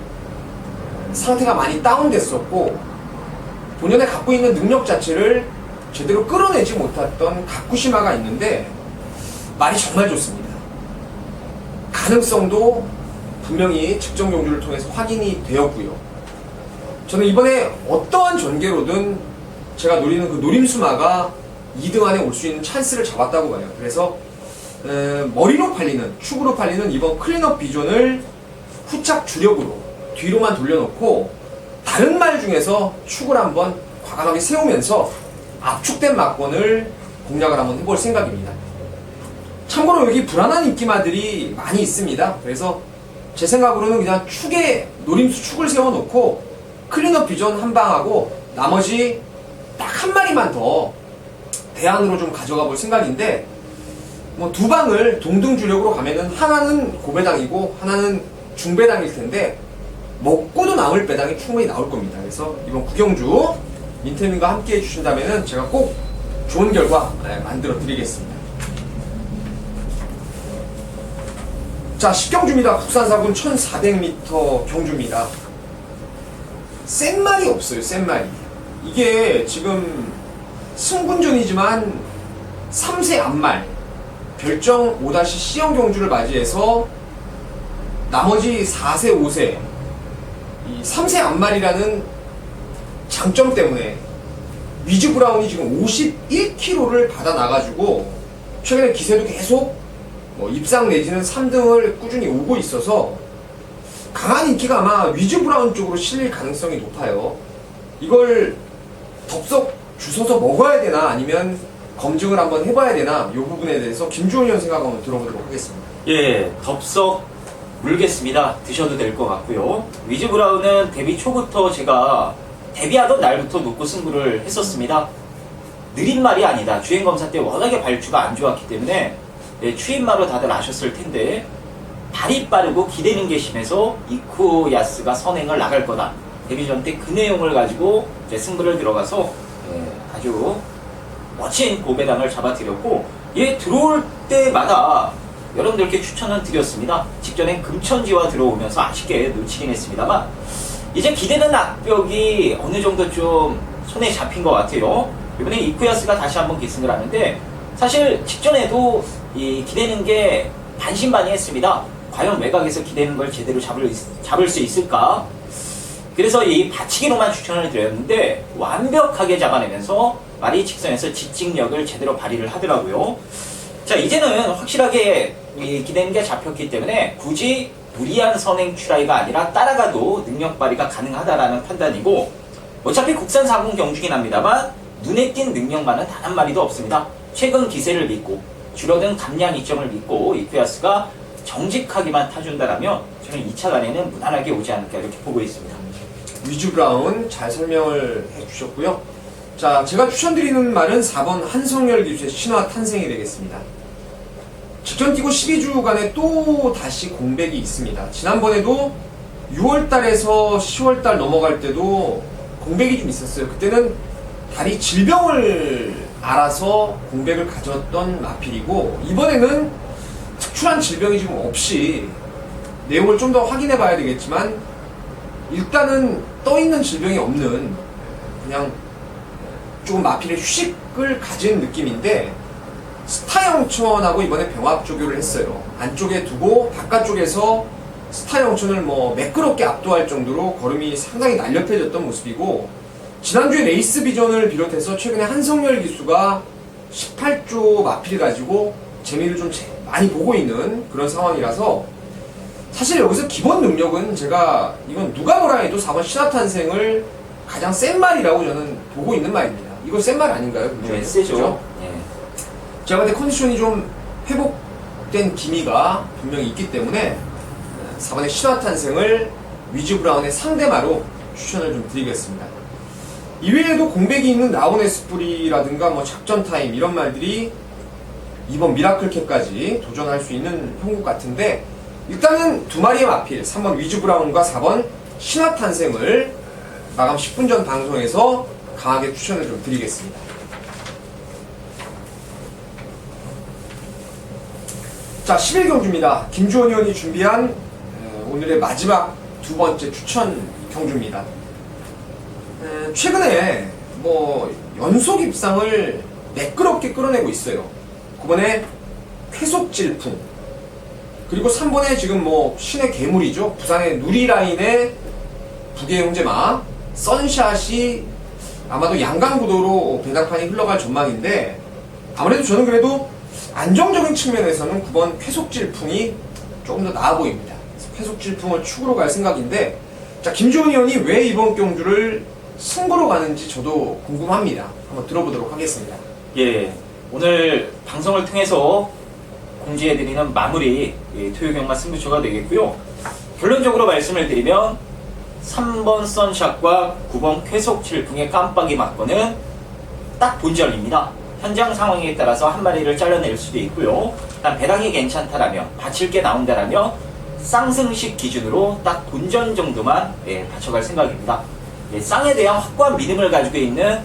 상태가 많이 다운됐었고 본연에 갖고 있는 능력 자체를 제대로 끌어내지 못했던 가쿠시마가 있는데 말이 정말 좋습니다. 가능성도 분명히 측정 경주를 통해서 확인이 되었고요. 저는 이번에 어떠한 전개로든 제가 노리는 그 노림수마가 2등 안에 올 수 있는 찬스를 잡았다고 봐요. 그래서 머리로 팔리는, 축으로 팔리는 이번 클린업 비전을 후착 주력으로 뒤로만 돌려놓고 다른 말 중에서 축을 한번 과감하게 세우면서 압축된 막권을 공략을 한번 해볼 생각입니다. 참고로 여기 불안한 인기마들이 많이 있습니다. 그래서 제 생각으로는 그냥 축에 노림수 축을 세워놓고 클린업 비전 한 방하고 나머지 딱 한 마리만 더 대안으로 좀 가져가 볼 생각인데 뭐 두 방을 동등 주력으로 가면은 하나는 고배당이고 하나는 중배당일 텐데 먹고도 남을 배당이 충분히 나올 겁니다. 그래서 이번 구경주 민태민과 함께 해주신다면은 제가 꼭 좋은 결과 만들어 드리겠습니다. 자, 10경주입니다. 국산사군 1400m 경주입니다. 센 말이 없어요, 센 말이. 이게 지금 승군전이지만 3세 앞말, 별정 5-C형 경주를 맞이해서 나머지 4세, 5세, 이 3세 앞말이라는 장점 때문에 위즈 브라운이 지금 51kg를 받아 나가지고 최근에 기세도 계속 입상 내지는 3등을 꾸준히 오고 있어서 강한 인기가 아마 위즈 브라운 쪽으로 실릴 가능성이 높아요. 이걸 덥석 주워서 먹어야 되나 아니면 검증을 한번 해봐야 되나 이 부분에 대해서 김주원 의원 생각 한번 들어보도록 하겠습니다. 예, 덥석 물겠습니다. 드셔도 될 것 같고요. 위즈 브라운은 데뷔 초부터 제가 데뷔하던 날부터 놓고 승부를 했었습니다. 느린 말이 아니다. 주행검사 때 워낙에 발주가 안 좋았기 때문에 추임마로 다들 아셨을 텐데 발이 빠르고 기대는 게 심해서 이쿠야스가 선행을 나갈 거다. 데뷔전 때 그 내용을 가지고 이제 승부를 들어가서 아주 멋진 고배당을 잡아드렸고 얘 들어올 때마다 여러분들께 추천을 드렸습니다. 직전엔 금천지와 들어오면서 아쉽게 놓치긴 했습니다만 이제 기대는 악벽이 어느 정도 좀 손에 잡힌 것 같아요. 이번에 이쿠야스가 다시 한번 기승을 하는데 사실 직전에도 이 기대는 게 반신반의했습니다. 과연 외곽에서 기대는 걸 제대로 잡을 수 있을까? 그래서 이 받치기로만 추천을 드렸는데 완벽하게 잡아내면서 마리 직선에서 직진력을 제대로 발휘를 하더라고요. 자, 이제는 확실하게 이 기대는 게 잡혔기 때문에 굳이 무리한 선행 추라이가 아니라 따라가도 능력 발휘가 가능하다라는 판단이고 어차피 국산 4군 경주긴 합니다만 눈에 띈 능력만은 단 한 마리도 없습니다. 최근 기세를 믿고 줄어든 감량 이점을 믿고 이쿠야스가 정직하게만 타준다라면 저는 2차 단에는 무난하게 오지 않을까 이렇게 보고 있습니다. 위즈 브라운 잘 설명을 해주셨고요. 자, 제가 추천드리는 말은 4번 한성열 기수의 신화 탄생이 되겠습니다. 직전 뛰고 12주간에 또 다시 공백이 있습니다. 지난번에도 6월달에서 10월달 넘어갈 때도 공백이 좀 있었어요. 그때는 다리 질병을 알아서 공백을 가졌던 마필이고, 이번에는 특출한 질병이 지금 없이, 내용을 좀 더 확인해 봐야 되겠지만 일단은 떠있는 질병이 없는, 그냥 조금 마필의 휴식을 가진 느낌인데, 스타영천하고 이번에 병합 조교를 했어요. 안쪽에 두고 바깥쪽에서 스타영천을 뭐 매끄럽게 압도할 정도로 걸음이 상당히 날렵해졌던 모습이고, 지난주에 레이스 비전을 비롯해서 최근에 한성열 기수가 18조 마필 가지고 재미를 좀 많이 보고 있는 그런 상황이라서, 사실 여기서 기본 능력은 제가 이건 누가 뭐라 해도 4번 신화탄생을 가장 센 말이라고 저는 보고 있는 말입니다. 이거 센 말 아닌가요? 네, 세죠. 그죠? 예. 제가 근데 컨디션이 좀 회복된 기미가 분명히 있기 때문에 4번의 신화탄생을 위즈 브라운의 상대마로 추천을 좀 드리겠습니다. 이외에도 공백이 있는 라온 에스프리라든가 뭐 작전 타임 이런 말들이 이번 미라클캡까지 도전할 수 있는 형국 같은데, 일단은 두 마리의 마필 3번 위즈 브라운과 4번 신화탄생을 마감 10분 전 방송에서 강하게 추천을 좀 드리겠습니다. 자, 11경주입니다. 김주원 의원이 준비한 오늘의 마지막 두 번째 추천 경주입니다. 최근에 뭐 연속 입상을 매끄럽게 끌어내고 있어요. 9번에 쾌속질풍, 그리고 3번에 지금 뭐 신의 괴물이죠. 부산의 누리라인의 북의 형제마 선샷이 아마도 양강구도로 배당판이 흘러갈 전망인데, 아무래도 저는 그래도 안정적인 측면에서는 9번 쾌속질풍이 조금 더 나아 보입니다. 쾌속질풍을 축으로 갈 생각인데, 자, 김주원 의원이 왜 이번 경주를 승부로 가는지 저도 궁금합니다. 한번 들어보도록 하겠습니다. 예, 오늘 방송을 통해서 공지해드리는 마무리 토요경마 승부처가 되겠고요. 결론적으로 말씀을 드리면 3번 선샷과 9번 쾌속질풍의 깜빡이 맞고는 딱 본전입니다. 현장 상황에 따라서 한 마리를 잘라낼 수도 있고요. 일단 배당이 괜찮다라면, 바칠 게 나온다라면 쌍승식 기준으로 딱 본전 정도만 받쳐갈 생각입니다. 쌍에 대한 확고한 믿음을 가지고 있는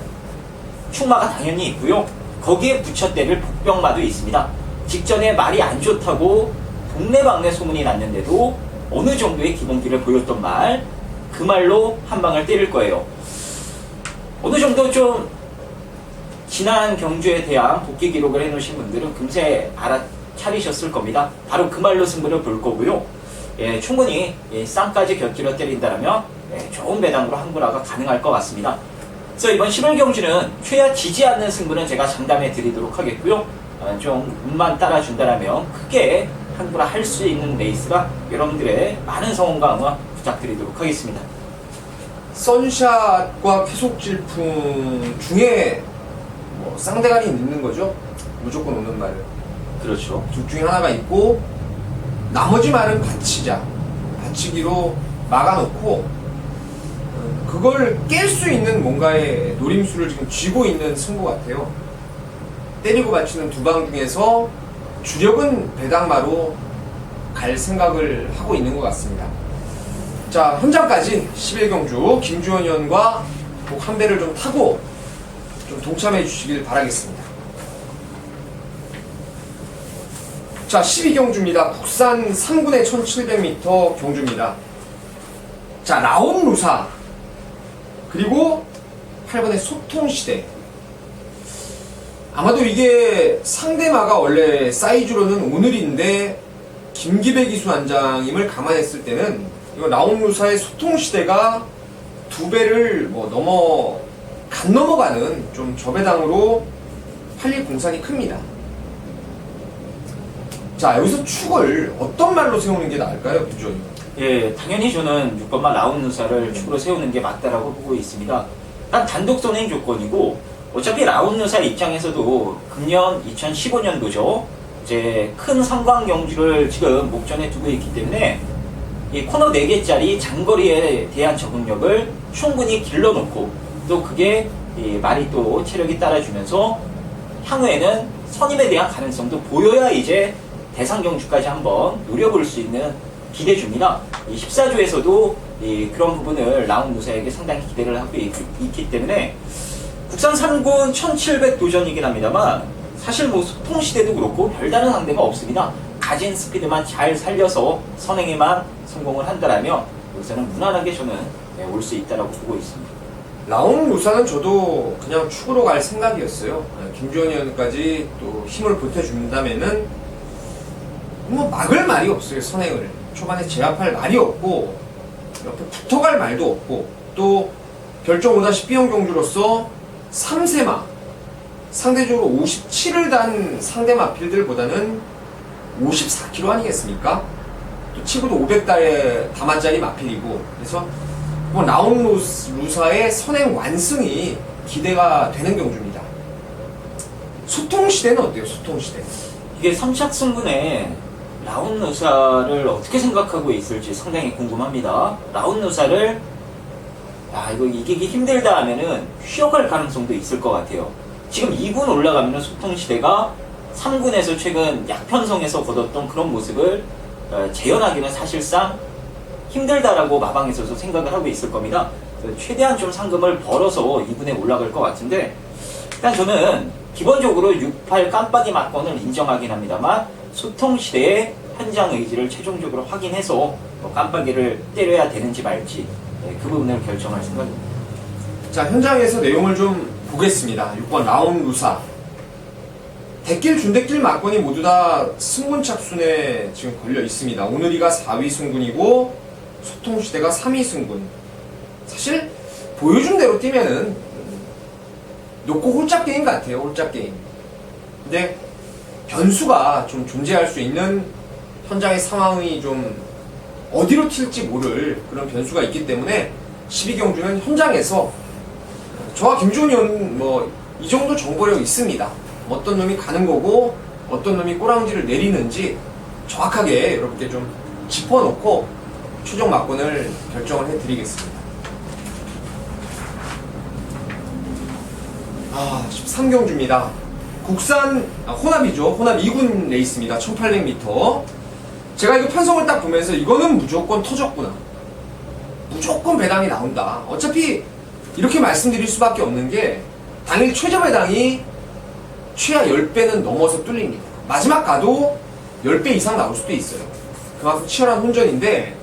충마가 당연히 있고요. 거기에 붙여때릴 복병마도 있습니다. 직전에 말이 안 좋다고 동네방네 소문이 났는데도 어느 정도의 기본기를 보였던 말, 그 말로 한 방을 때릴 거예요. 어느 정도 좀 지난 경주에 대한 복귀 기록을 해놓으신 분들은 금세 알아차리셨을 겁니다. 바로 그 말로 승부를 볼 거고요. 충분히 쌍까지 곁들여 때린다면 좋은 배당으로 항구라가 가능할 것 같습니다. 그래서 이번 11경주는 최하 지지 않는 승부는 제가 장담해 드리도록 하겠고요. 좀 운만 따라준다면 크게 항구라 할 수 있는 레이스가 여러분들의 많은 성원과 응원 부탁드리도록 하겠습니다. 선샷과 쾌속질풍 중에 뭐 쌍대가리 있는 거죠? 무조건 오는 말을. 그렇죠. 둘 중에 하나가 있고, 나머지 말은 받치자, 받치기로 막아놓고 그걸 깰 수 있는 뭔가의 노림수를 지금 쥐고 있는 승부 같아요. 때리고 받치는 두 방 중에서 주력은 배당마로 갈 생각을 하고 있는 것 같습니다. 자, 현장까지 11경주 김주원 의원과 꼭 한 배를 좀 타고 좀 동참해 주시길 바라겠습니다. 자, 12경주입니다. 국산 3군의 1700m 경주입니다. 자, 라온 루사, 그리고 8번의 소통시대. 아마도 이게 상대마가 원래 사이즈로는 오늘인데 김기배 기수안장임을 감안했을 때는 이거 라온 루사의 소통시대가 두 배를 뭐 넘어가는 좀 저배당으로 팔릴 공산이 큽니다. 자, 여기서 축을 어떤 말로 세우는 게 나을까요, 김주원님? 예, 당연히 저는 6번마 라운 누사를 축으로 세우는 게 맞다라고 보고 있습니다. 단 단독 선행 조건이고, 어차피 라운 누사 입장에서도 금년 2015년도죠. 이제 큰 성광 경주를 지금 목전에 두고 있기 때문에 이 코너 4개짜리 장거리에 대한 적응력을 충분히 길러놓고, 또 그게 이 말이 또 체력이 따라주면서 향후에는 선임에 대한 가능성도 보여야 이제 대상 경주까지 한번 노려볼 수 있는 기대 줍니다. 이 14조에서도 그런 부분을 라운 무사에게 상당히 기대를 하고 있기 때문에 국산 3군 1700 도전이긴 합니다만 사실 뭐 소통시대도 그렇고 별다른 상대가 없습니다. 가진 스피드만 잘 살려서 선행에만 성공을 한다라면 여기서는 무난하게 저는 올 수 있다라고 보고 있습니다. 라온 루사는 저도 그냥 축으로 갈 생각이었어요. 김주현 의원까지 또 힘을 보태준다면은 뭐 막을 말이 없어요. 선행을 초반에 제압할 말이 없고 옆에 붙어갈 말도 없고 또 결정 오다시피 B형 경주로서 3세마 상대적으로 57을 단 상대 마필들보다는 54kg 아니겠습니까? 또 치고도 500달에 다만짜리 마필이고 그래서 뭐 라온 루사의 선행 완승이 기대가 되는 경주입니다. 소통시대는 어때요? 소통시대 이게 3착 승분에 라운 누사를 어떻게 생각하고 있을지 상당히 궁금합니다. 라운 누사를 이거 이기기 힘들다 하면은 쉬어갈 가능성도 있을 것 같아요. 지금 2군 올라가면은 소통시대가 3군에서 최근 약편성에서 거뒀던 그런 모습을 재현하기는 사실상 힘들다라고 마방에서도 생각을 하고 있을 겁니다. 최대한 좀 상금을 벌어서 2군에 올라갈 것 같은데 일단 저는 기본적으로 6.8 깜빡이 막건을 인정하긴 합니다만 소통시대의 현장 의지를 최종적으로 확인해서 깜빡이를 때려야 되는지 말지 그 부분을 결정할 생각입니다. 자, 현장에서 내용을 좀 보겠습니다. 6번 라온 루사 대길 준대길 막건이 모두 다 승군 착순에 지금 걸려 있습니다. 오늘이가 4위 승군이고 소통시대가 3위 승군. 사실 보여준 대로 뛰면은 놓고 홀짝 게임 같아요. 홀짝 게임. 근데 변수가 좀 존재할 수 있는 현장의 상황이 좀 어디로 튈지 모를 그런 변수가 있기 때문에 12경주는 현장에서 저와 김주훈 의원 뭐 이 정도 정보력 있습니다. 어떤 놈이 가는 거고 어떤 놈이 꼬랑지를 내리는지 정확하게 여러분께 좀 짚어놓고 최종 막건을 결정을 해드리겠습니다. 13경주입니다. 국산 혼합이죠. 혼합 2군 레이스입니다. 1800m. 제가 이거 편성을 딱 보면서 이거는 무조건 터졌구나. 무조건 배당이 나온다. 어차피 이렇게 말씀드릴 수밖에 없는 게 당일 최저 배당이 최하 10배는 넘어서 뚫립니다. 마지막 가도 10배 이상 나올 수도 있어요. 그만큼 치열한 혼전인데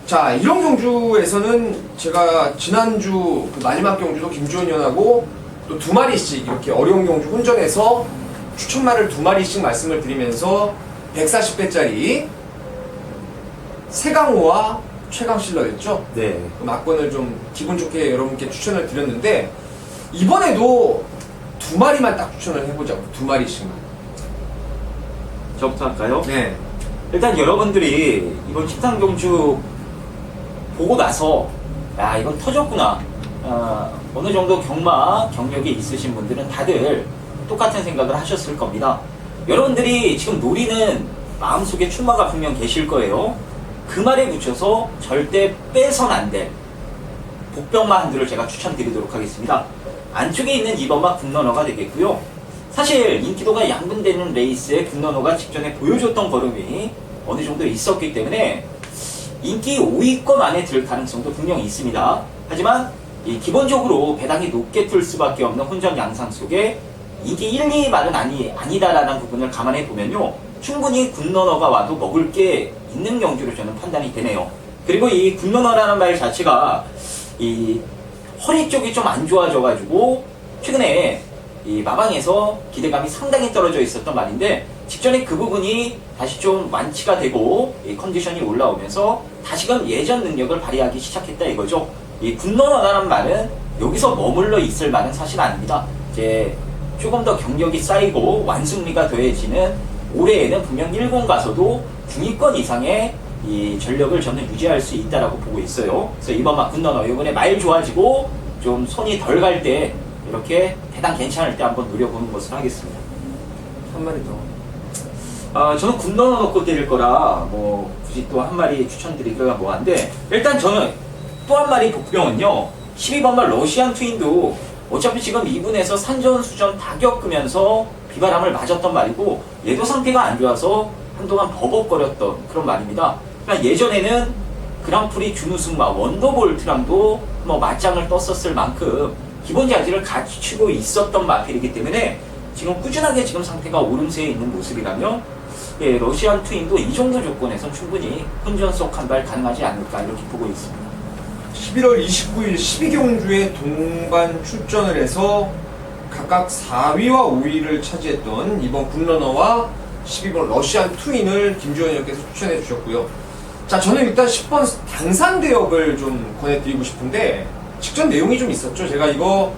자, 이런 경주에서는 제가 지난주 그 마지막 경주도 김주원 의원하고 또 2마리씩 이렇게 어려운 경주 혼전해서 추천말을 2마리씩 말씀을 드리면서 140배짜리 세강호와 최강실러였죠? 네. 그 막건을 좀 기분 좋게 여러분께 추천을 드렸는데 이번에도 2마리만 딱 추천을 해보자고. 2마리씩만. 저부터 할까요? 네. 일단 여러분들이 이번 13경주 보고 나서 이건 터졌구나. 어느 정도 경력이 있으신 분들은 다들 똑같은 생각을 하셨을 겁니다. 여러분들이 지금 노리는 마음속에 출마가 분명 계실 거예요. 그 말에 붙여서 절대 빼선 안 될 복병마 한두를 제가 추천드리도록 하겠습니다. 안쪽에 있는 2번마 국러너가 되겠고요. 사실 인기도가 양분되는 레이스에 국러너가 직전에 보여줬던 걸음이 어느 정도 있었기 때문에 인기 5위권 안에 들 가능성도 분명히 있습니다. 하지만 기본적으로 배당이 높게 뜰 수밖에 없는 혼전 양상 속에 인기 1, 2말은 아니다라는 부분을 감안해 보면요. 충분히 굿러너가 와도 먹을 게 있는 경주로 저는 판단이 되네요. 그리고 이 굿러너라는 말 자체가 이 허리 쪽이 좀 안 좋아져가지고 최근에 이 마방에서 기대감이 상당히 떨어져 있었던 말인데 직전에 그 부분이 다시 좀 완치가 되고 이 컨디션이 올라오면서 다시금 예전 능력을 발휘하기 시작했다 이거죠. 이 굿러너라는 말은 여기서 머물러 있을 말은 사실 아닙니다. 이제 조금 더 경력이 쌓이고 완승리가 더해지는 올해에는 분명 1군 가서도 중위권 이상의 이 전력을 저는 유지할 수 있다라고 보고 있어요. 그래서 이번 막 굿러너 이번에 말 좋아지고 좀 손이 덜 갈 때 이렇게 대단 괜찮을 때 한번 노려보는 것을 하겠습니다. 한 마리 더. 저는 굿러너 넣고 때릴 거라 뭐 굳이 또 한 마리 추천드리기가 뭐한데 일단 저는 또 한 마리 복병은요 12번말 러시안 트윈도 어차피 지금 2분에서 산전수전 다 겪으면서 비바람을 맞았던 말이고 얘도 상태가 안 좋아서 한동안 버벅거렸던 그런 말입니다. 그러니까 예전에는 그랑프리 준우승마 원더볼트랑도 뭐 맞짱을 떴었을 만큼 기본 자질을 갖추고 있었던 마필이기 때문에 지금 꾸준하게 지금 상태가 오름세에 있는 모습이라면 예, 러시안 트윈도 이 정도 조건에선 충분히 혼전속 한 발 가능하지 않을까 이렇게 보고 있습니다. 11월 29일 12경주에 동반 출전을 해서 각각 4위와 5위를 차지했던 이번 굿러너와 12번 러시안 트윈을 김주현 의원께서 추천해 주셨고요. 자, 저는 일단 10번 당산대역을 좀 권해드리고 싶은데 직전 내용이 좀 있었죠. 제가 이거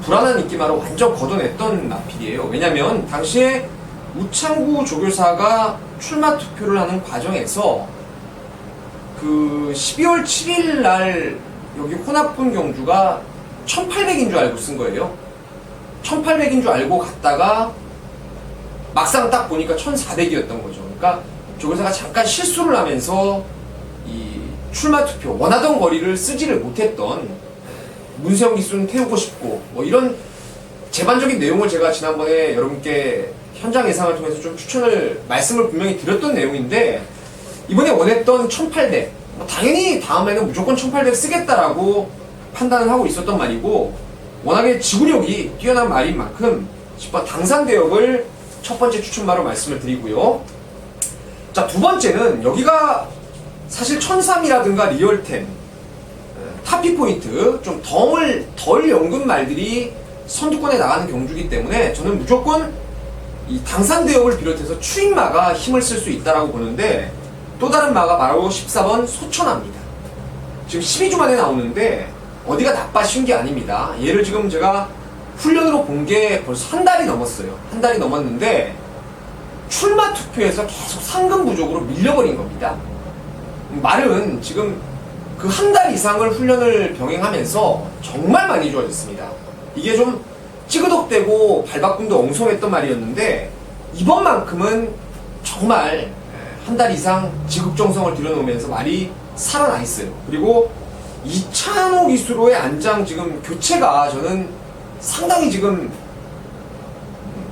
불안한 인기마로 완전 걷어냈던 마필이에요. 왜냐면 당시에 우창구 조교사가 출마 투표를 하는 과정에서 그 12월 7일 날 여기 혼합군 경주가 1800인 줄 알고 쓴 거예요. 1800인 줄 알고 갔다가 막상 딱 보니까 1400이었던 거죠. 그러니까 조교사가 잠깐 실수를 하면서 이 출마 투표 원하던 거리를 쓰지를 못했던 문세영 기수는 태우고 싶고 뭐 이런 제반적인 내용을 제가 지난번에 여러분께 현장 예상을 통해서 좀 말씀을 분명히 드렸던 내용인데 이번에 원했던 1800 당연히 다음에는 무조건 1800 쓰겠다라고 판단을 하고 있었던 말이고 워낙에 지구력이 뛰어난 말인 만큼 10번 당산대역을 첫 번째 추천마로 말씀을 드리고요. 자, 두 번째는 여기가 사실 1003이라든가 리얼템 타피포인트 좀 덜 연근 말들이 선두권에 나가는 경주이기 때문에 저는 무조건 이 당산대역을 비롯해서 추인마가 힘을 쓸 수 있다라고 보는데 또 다른 마가 바로 14번 소천합니다. 지금 12주 만에 나오는데 어디가 나빠진 게 아닙니다. 얘를 지금 제가 훈련으로 본 게 벌써 한 달이 넘었어요. 한 달이 넘었는데 출마 투표에서 계속 상금 부족으로 밀려버린 겁니다. 말은 지금 그 한 달 이상을 훈련을 병행하면서 정말 많이 좋아졌습니다. 이게 좀 찌그덕대고 발바꿈도 엉성했던 말이었는데 이번만큼은 정말 한 달 이상 지극정성을 들여놓으면서 말이 살아나 있어요. 그리고 이찬호 기수로의 안장 지금 교체가 저는 상당히 지금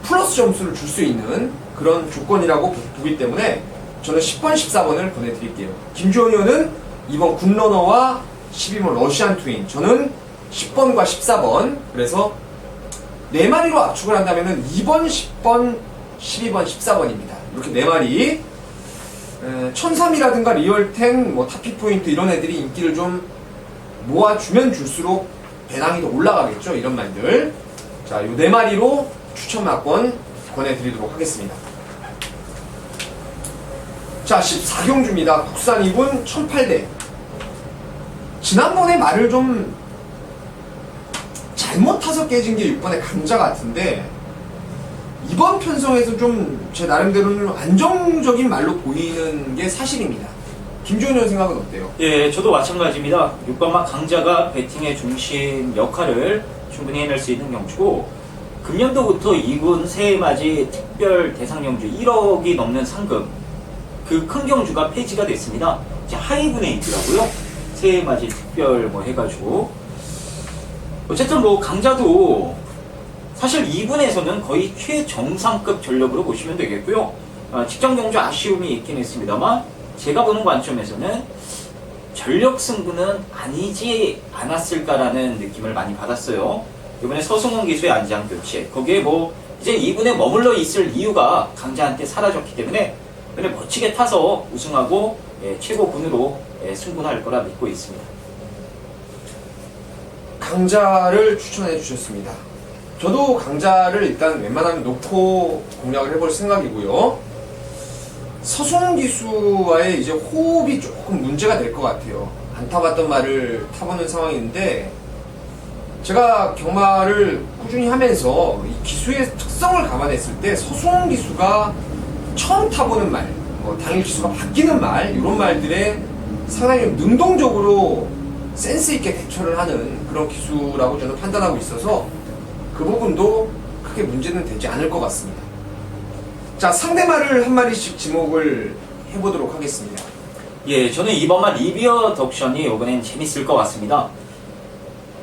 플러스 점수를 줄 수 있는 그런 조건이라고 보기 때문에 저는 10번, 14번을 보내드릴게요. 김주원 의원은 이번 굿러너와 12번 러시안 트윈, 저는 10번과 14번, 그래서 4마리로 압축을 한다면 2번, 10번, 12번, 14번입니다. 이렇게 4마리 1003이라든가 리얼텐, 뭐 타피포인트 이런 애들이 인기를 좀 모아주면 줄수록 배당이 더 올라가겠죠. 이런 말들. 자, 요 4마리로 추천마권 권해드리도록 하겠습니다. 자, 14경주입니다. 국산 2군 1800. 지난번에 말을 좀 잘못 타서 깨진 게 6번의 강자 같은데 이번 편성에서 좀 제 나름대로는 안정적인 말로 보이는 게 사실입니다. 김주현 의원 생각은 어때요? 예, 저도 마찬가지입니다. 6번마 강자가 배팅의 중심 역할을 충분히 해낼 수 있는 경주고 금년도부터 2군 새해맞이 특별 대상 경주 1억이 넘는 상금 그 큰 경주가 폐지가 됐습니다. 이제 하위군에 있더라고요. 새해맞이 특별 뭐 해가지고 어쨌든 뭐 강자도 사실 2군에서는 거의 최정상급 전력으로 보시면 되겠고요. 직전 경주 아쉬움이 있긴 했습니다만 제가 보는 관점에서는 전력 승부는 아니지 않았을까라는 느낌을 많이 받았어요. 이번에 서승훈 기수의 안장 교체 거기에 뭐 이제 2군에 머물러 있을 이유가 강자한테 사라졌기 때문에 그냥 멋지게 타서 우승하고 최고군으로 승분할 거라 믿고 있습니다. 강자를 추천해 주셨습니다. 저도 강자를 일단 웬만하면 놓고 공략을 해볼 생각이고요. 서승훈 기수와의 이제 호흡이 조금 문제가 될 것 같아요. 안 타봤던 말을 타보는 상황인데 제가 경마를 꾸준히 하면서 이 기수의 특성을 감안했을 때 서승훈 기수가 처음 타보는 말, 뭐 당일 기수가 바뀌는 말 이런 말들에 상당히 능동적으로 센스 있게 대처를 하는 그런 기수라고 저는 판단하고 있어서 그 부분도 크게 문제는 되지 않을 것 같습니다. 자, 상대말을 한 마리씩 지목을 해보도록 하겠습니다. 예, 저는 이번만 리비어 덕션이 이번엔 재밌을 것 같습니다.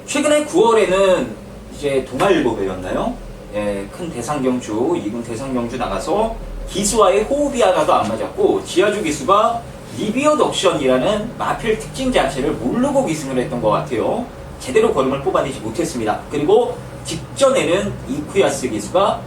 최근에 9월에는 이제 동아일보배였나요? 예, 큰 대상경주, 2군 대상경주 나가서 기수와의 호흡이 하나도 안 맞았고 지하주 기수가 리비엇 옵션이라는 마필 특징 자체를 모르고 기승을 했던 것 같아요. 제대로 걸음을 뽑아내지 못했습니다. 그리고 직전에는 이쿠야스 기수가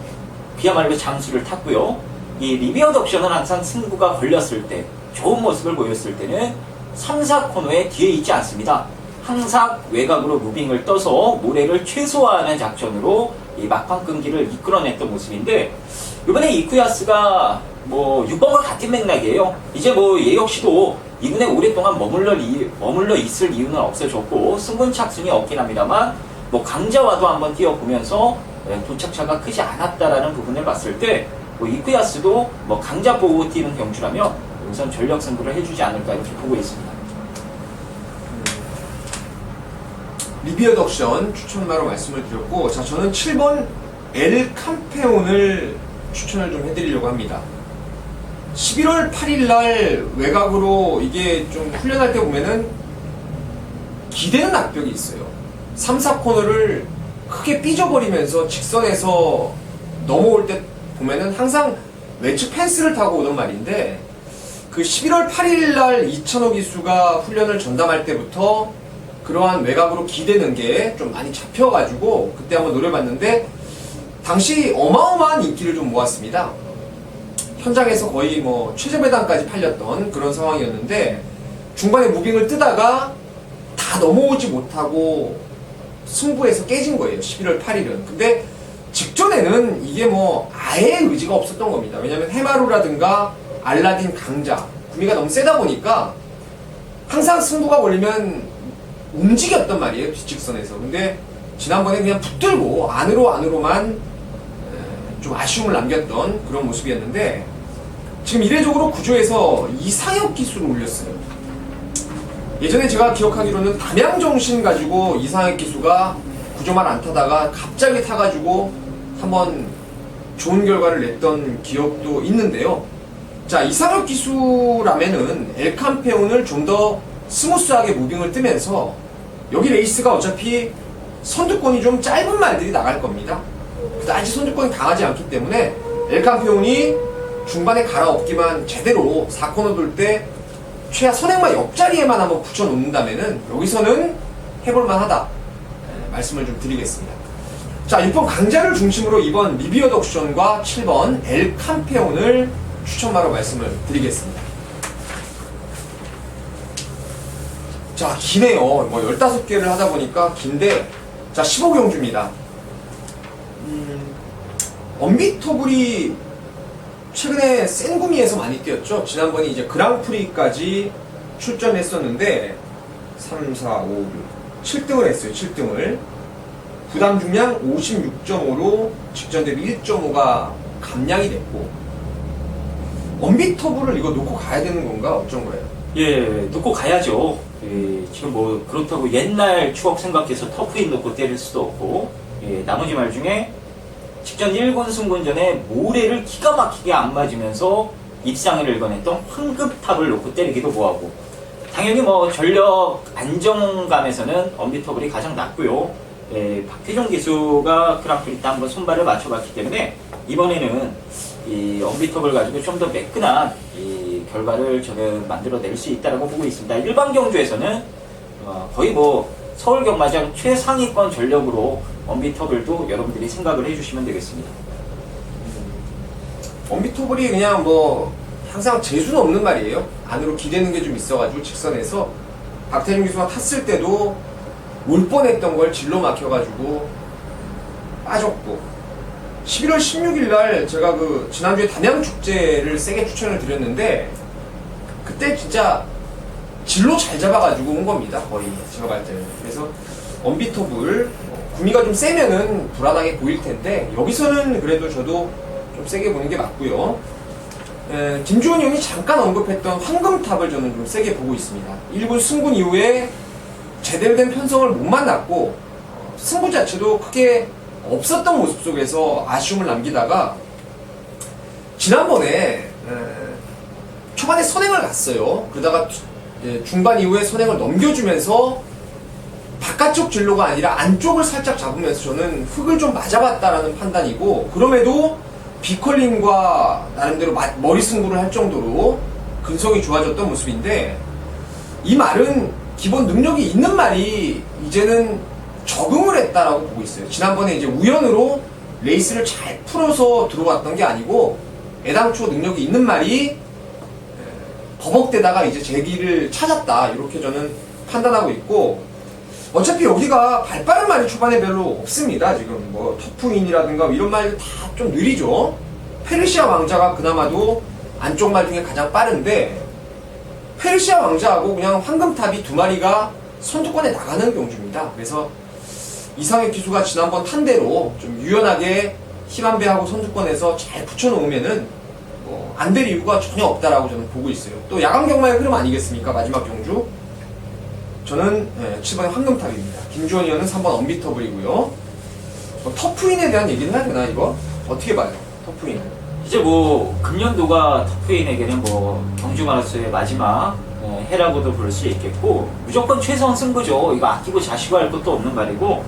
그야말로 장수를 탔고요. 이 리비엇 옵션은 항상 승부가 걸렸을 때, 좋은 모습을 보였을 때는 3, 4코너에 뒤에 있지 않습니다. 항상 외곽으로 무빙을 떠서 모래를 최소화하는 작전으로 이 막판 끈기를 이끌어냈던 모습인데, 이번에 이쿠야스가 뭐 6번과 같은 맥락이에요. 이제 뭐 얘 역시도 이군에 오랫동안 머물러 있을 이유는 없어졌고 승분 착순이 없긴 합니다만, 뭐 강자와도 한번 뛰어보면서 도착차가 크지 않았다라는 부분을 봤을 때, 뭐 이쿠야스도 뭐 강자 보고 뛰는 경주라면 우선 전력 승부를 해주지 않을까 이렇게 보고 있습니다. 리비엇 옵션 추천마로 말씀을 드렸고, 자, 저는 7번 엘 캄페온을 추천을 좀 해드리려고 합니다. 11월 8일날 외곽으로 이게 좀 훈련할 때 보면은 기대는 악벽이 있어요. 3, 4코너를 크게 삐져버리면서 직선에서 넘어올 때 보면은 항상 웨지 펜스를 타고 오던 말인데, 그 11월 8일날 이찬호 기수가 훈련을 전담할 때부터 그러한 외곽으로 기대는 게 좀 많이 잡혀가지고 그때 한번 노려봤는데 당시 어마어마한 인기를 좀 모았습니다. 현장에서 거의 뭐 최저배당까지 팔렸던 그런 상황이었는데, 중반에 무빙을 뜨다가 다 넘어오지 못하고 승부에서 깨진 거예요. 11월 8일은. 근데 직전에는 이게 뭐 아예 의지가 없었던 겁니다. 왜냐면 해마루라든가 알라딘 강자 구미가 너무 세다 보니까 항상 승부가 걸리면 움직였단 말이에요, 뒷직선에서. 근데 지난번에 그냥 붙들고 안으로만 좀 아쉬움을 남겼던 그런 모습이었는데, 지금 이례적으로 구조에서 이상혁 기수를 올렸어요. 예전에 제가 기억하기로는 담양정신 가지고 이상혁 기수가 구조만 안 타다가 갑자기 타가지고 한번 좋은 결과를 냈던 기억도 있는데요. 자, 이상혁 기수라면은 엘캄페온을 좀 더 스무스하게 무빙을 뜨면서, 여기 레이스가 어차피 선두권이 좀 짧은 말들이 나갈 겁니다. 아직 선두권이 강하지 않기 때문에 엘캄페온이 중반에 갈아엎기만 제대로 4코너 돌 때 최하 선행마 옆자리에만 한번 붙여놓는다면은 여기서는 해볼만 하다 말씀을 좀 드리겠습니다. 자, 6번 강자를 중심으로 이번 리비엇 옵션과 7번 엘캄페온을 추천마로 말씀을 드리겠습니다. 자, 기네요. 뭐 15개를 하다 보니까 긴데, 자, 15경주입니다. 언비터블이 최근에 센구미에서 많이 뛰었죠. 지난번에 이제 그랑프리까지 출전했었는데 3, 4, 5, 6, 7등을 했어요. 7등을. 부담 중량 56.5로 직전 대비 1.5가 감량이 됐고, 언비터블을 이거 놓고 가야 되는 건가? 어쩐 거예요? 예, 놓고 가야죠. 예, 지금 뭐 그렇다고 옛날 추억 생각해서 터프인 놓고 때릴 수도 없고, 예, 나머지 말 중에 직전 1군 승군전에 모래를 기가 막히게 안 맞으면서 입상을 읽어냈던 황급탑을 놓고 때리기도 뭐하고, 당연히 뭐 전력 안정감에서는 언비터블이 가장 낫고요. 예, 박태종 기수가 그랑프리 때 한번 손발을 맞춰봤기 때문에 이번에는 이 언비터블 가지고 좀 더 매끈한 이 결과를 저는 만들어낼 수 있다고 보고 있습니다. 일반 경주에서는 거의 뭐 서울 경마장 최상위권 전력으로 언비터블도 여러분들이 생각을 해주시면 되겠습니다. 언비터블이 그냥 뭐 항상 재수는 없는 말이에요. 안으로 기대는 게 좀 있어가지고 직선에서 박태준 기수가 탔을 때도 올 뻔했던 걸 질러 막혀가지고 빠졌고, 11월 16일 날 제가 그 지난주에 담양축제를 세게 추천을 드렸는데 그때 진짜 진로 잘 잡아가지고 온 겁니다. 거의 제가 볼 때는. 그래서 언비터블 구미가 좀 세면은 불안하게 보일 텐데 여기서는 그래도 저도 좀 세게 보는 게 맞고요. 김주원 형이 잠깐 언급했던 황금탑을 저는 좀 세게 보고 있습니다. 1군 승군 이후에 제대로 된 편성을 못 만났고 승부 자체도 크게 없었던 모습 속에서 아쉬움을 남기다가 지난번에 초반에 선행을 갔어요. 그러다가 중반 이후에 선행을 넘겨주면서 바깥쪽 진로가 아니라 안쪽을 살짝 잡으면서 저는 흙을 좀 맞아봤다라는 판단이고, 그럼에도 비컬링과 나름대로 머리 승부를 할 정도로 근성이 좋아졌던 모습인데 이 말은 기본 능력이 있는 말이 이제는 적응을 했다라고 보고 있어요. 지난번에 이제 우연으로 레이스를 잘 풀어서 들어왔던 게 아니고 애당초 능력이 있는 말이 버벅대다가 이제 제기를 찾았다 이렇게 저는 판단하고 있고 어차피 여기가 발빠른 말이 초반에 별로 없습니다. 지금 뭐 터프인이라든가 이런 말 다 좀 느리죠. 페르시아 왕자가 그나마도 안쪽 말 중에 가장 빠른데 페르시아 왕자하고 그냥 황금탑이 두 마리가 선두권에 나가는 경주입니다. 그래서 이상의 기수가 지난번 탄 대로 좀 유연하게 힘한배하고 선두권에서 잘 붙여놓으면은 뭐 안 될 이유가 전혀 없다라고 저는 보고 있어요. 또 야간 경마의 흐름 아니겠습니까? 마지막 경주. 저는 7번의 황금탑입니다. 김주원 의원은 3번 언비터블이고요. 뭐 터프인에 대한 얘기는 해야 되나 이거? 어떻게 봐요? 터프인은? 이제 뭐 금년도가 터프인에게는 뭐 경주 마라소의 마지막 해라고도 부를 수 있겠고 무조건 최선 승부죠. 이거 아끼고 자시고 할 것도 없는 말이고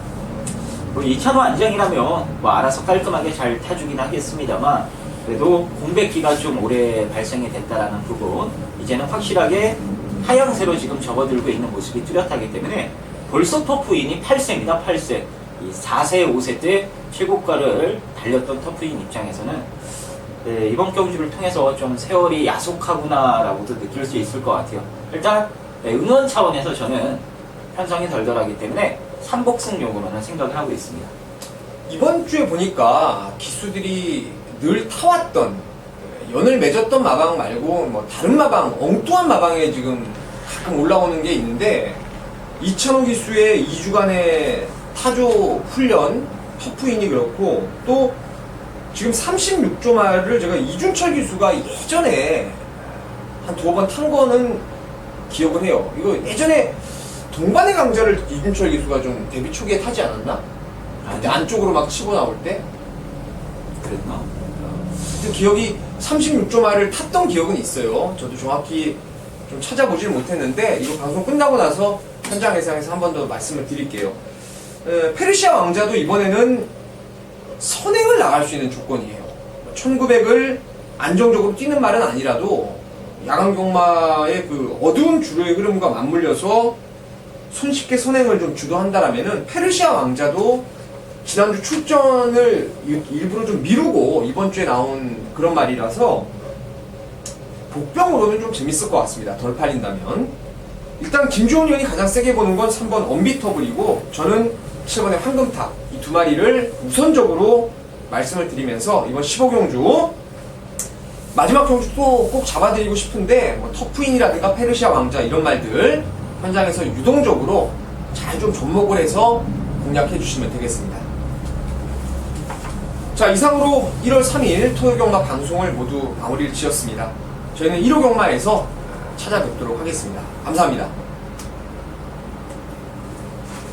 뭐 2차로 안장이라면 뭐 알아서 깔끔하게 잘 타주긴 하겠습니다만 그래도 공백기가 좀 오래 발생이 됐다라는 부분 이제는 확실하게 하향세로 지금 접어들고 있는 모습이 뚜렷하기 때문에 벌써 터프인이 8세입니다. 8세. 이 4세, 5세 때 최고가를 달렸던 터프인 입장에서는 이번 경주를 통해서 좀 세월이 야속하구나라고도 느낄 수 있을 것 같아요. 일단 응원 차원에서 저는 편성이 덜덜하기 때문에 3복승용으로는 생각을 하고 있습니다. 이번 주에 보니까 기수들이 늘 타왔던 연을 맺었던 마방 말고 뭐 다른 마방, 엉뚱한 마방에 지금 가끔 올라오는 게 있는데 이찬호 기수의 2주간의 타조 훈련 터프인이 그렇고 또 지금 36조 말을 제가 이준철 기수가 예전에 한 두어 번 탄 거는 기억을 해요. 이거 예전에 동반의 강자를 이준철 기수가 좀 데뷔 초기에 타지 않았나? 근데 안쪽으로 막 치고 나올 때 그랬나? 기억이 36조 말을 탔던 기억은 있어요. 저도 정확히 좀 찾아보질 못했는데 이거 방송 끝나고 나서 현장 예상에서 한 번 더 말씀을 드릴게요. 페르시아 왕자도 이번에는 선행을 나갈 수 있는 조건이에요. 1900을 안정적으로 뛰는 말은 아니라도 야간 경마의 그 어두운 주로의 흐름과 맞물려서 손쉽게 선행을 좀 주도한다라면은 페르시아 왕자도 지난주 출전을 일부러 좀 미루고 이번 주에 나온 그런 말이라서 복병으로는 좀 재밌을 것 같습니다. 덜 팔린다면. 일단 김주원 의원이 가장 세게 보는 건 3번 언비터블이고 저는 7번의 황금탑 이 두 마리를 우선적으로 말씀을 드리면서 이번 15경주 마지막 경주 또 꼭 잡아드리고 싶은데 뭐 터프인이라든가 페르시아 왕자 이런 말들 현장에서 유동적으로 잘 좀 접목을 해서 공략해 주시면 되겠습니다. 자, 이상으로 1월 3일 토요경마 방송을 모두 마무리를 지었습니다. 저희는 1호 경마에서 찾아뵙도록 하겠습니다. 감사합니다.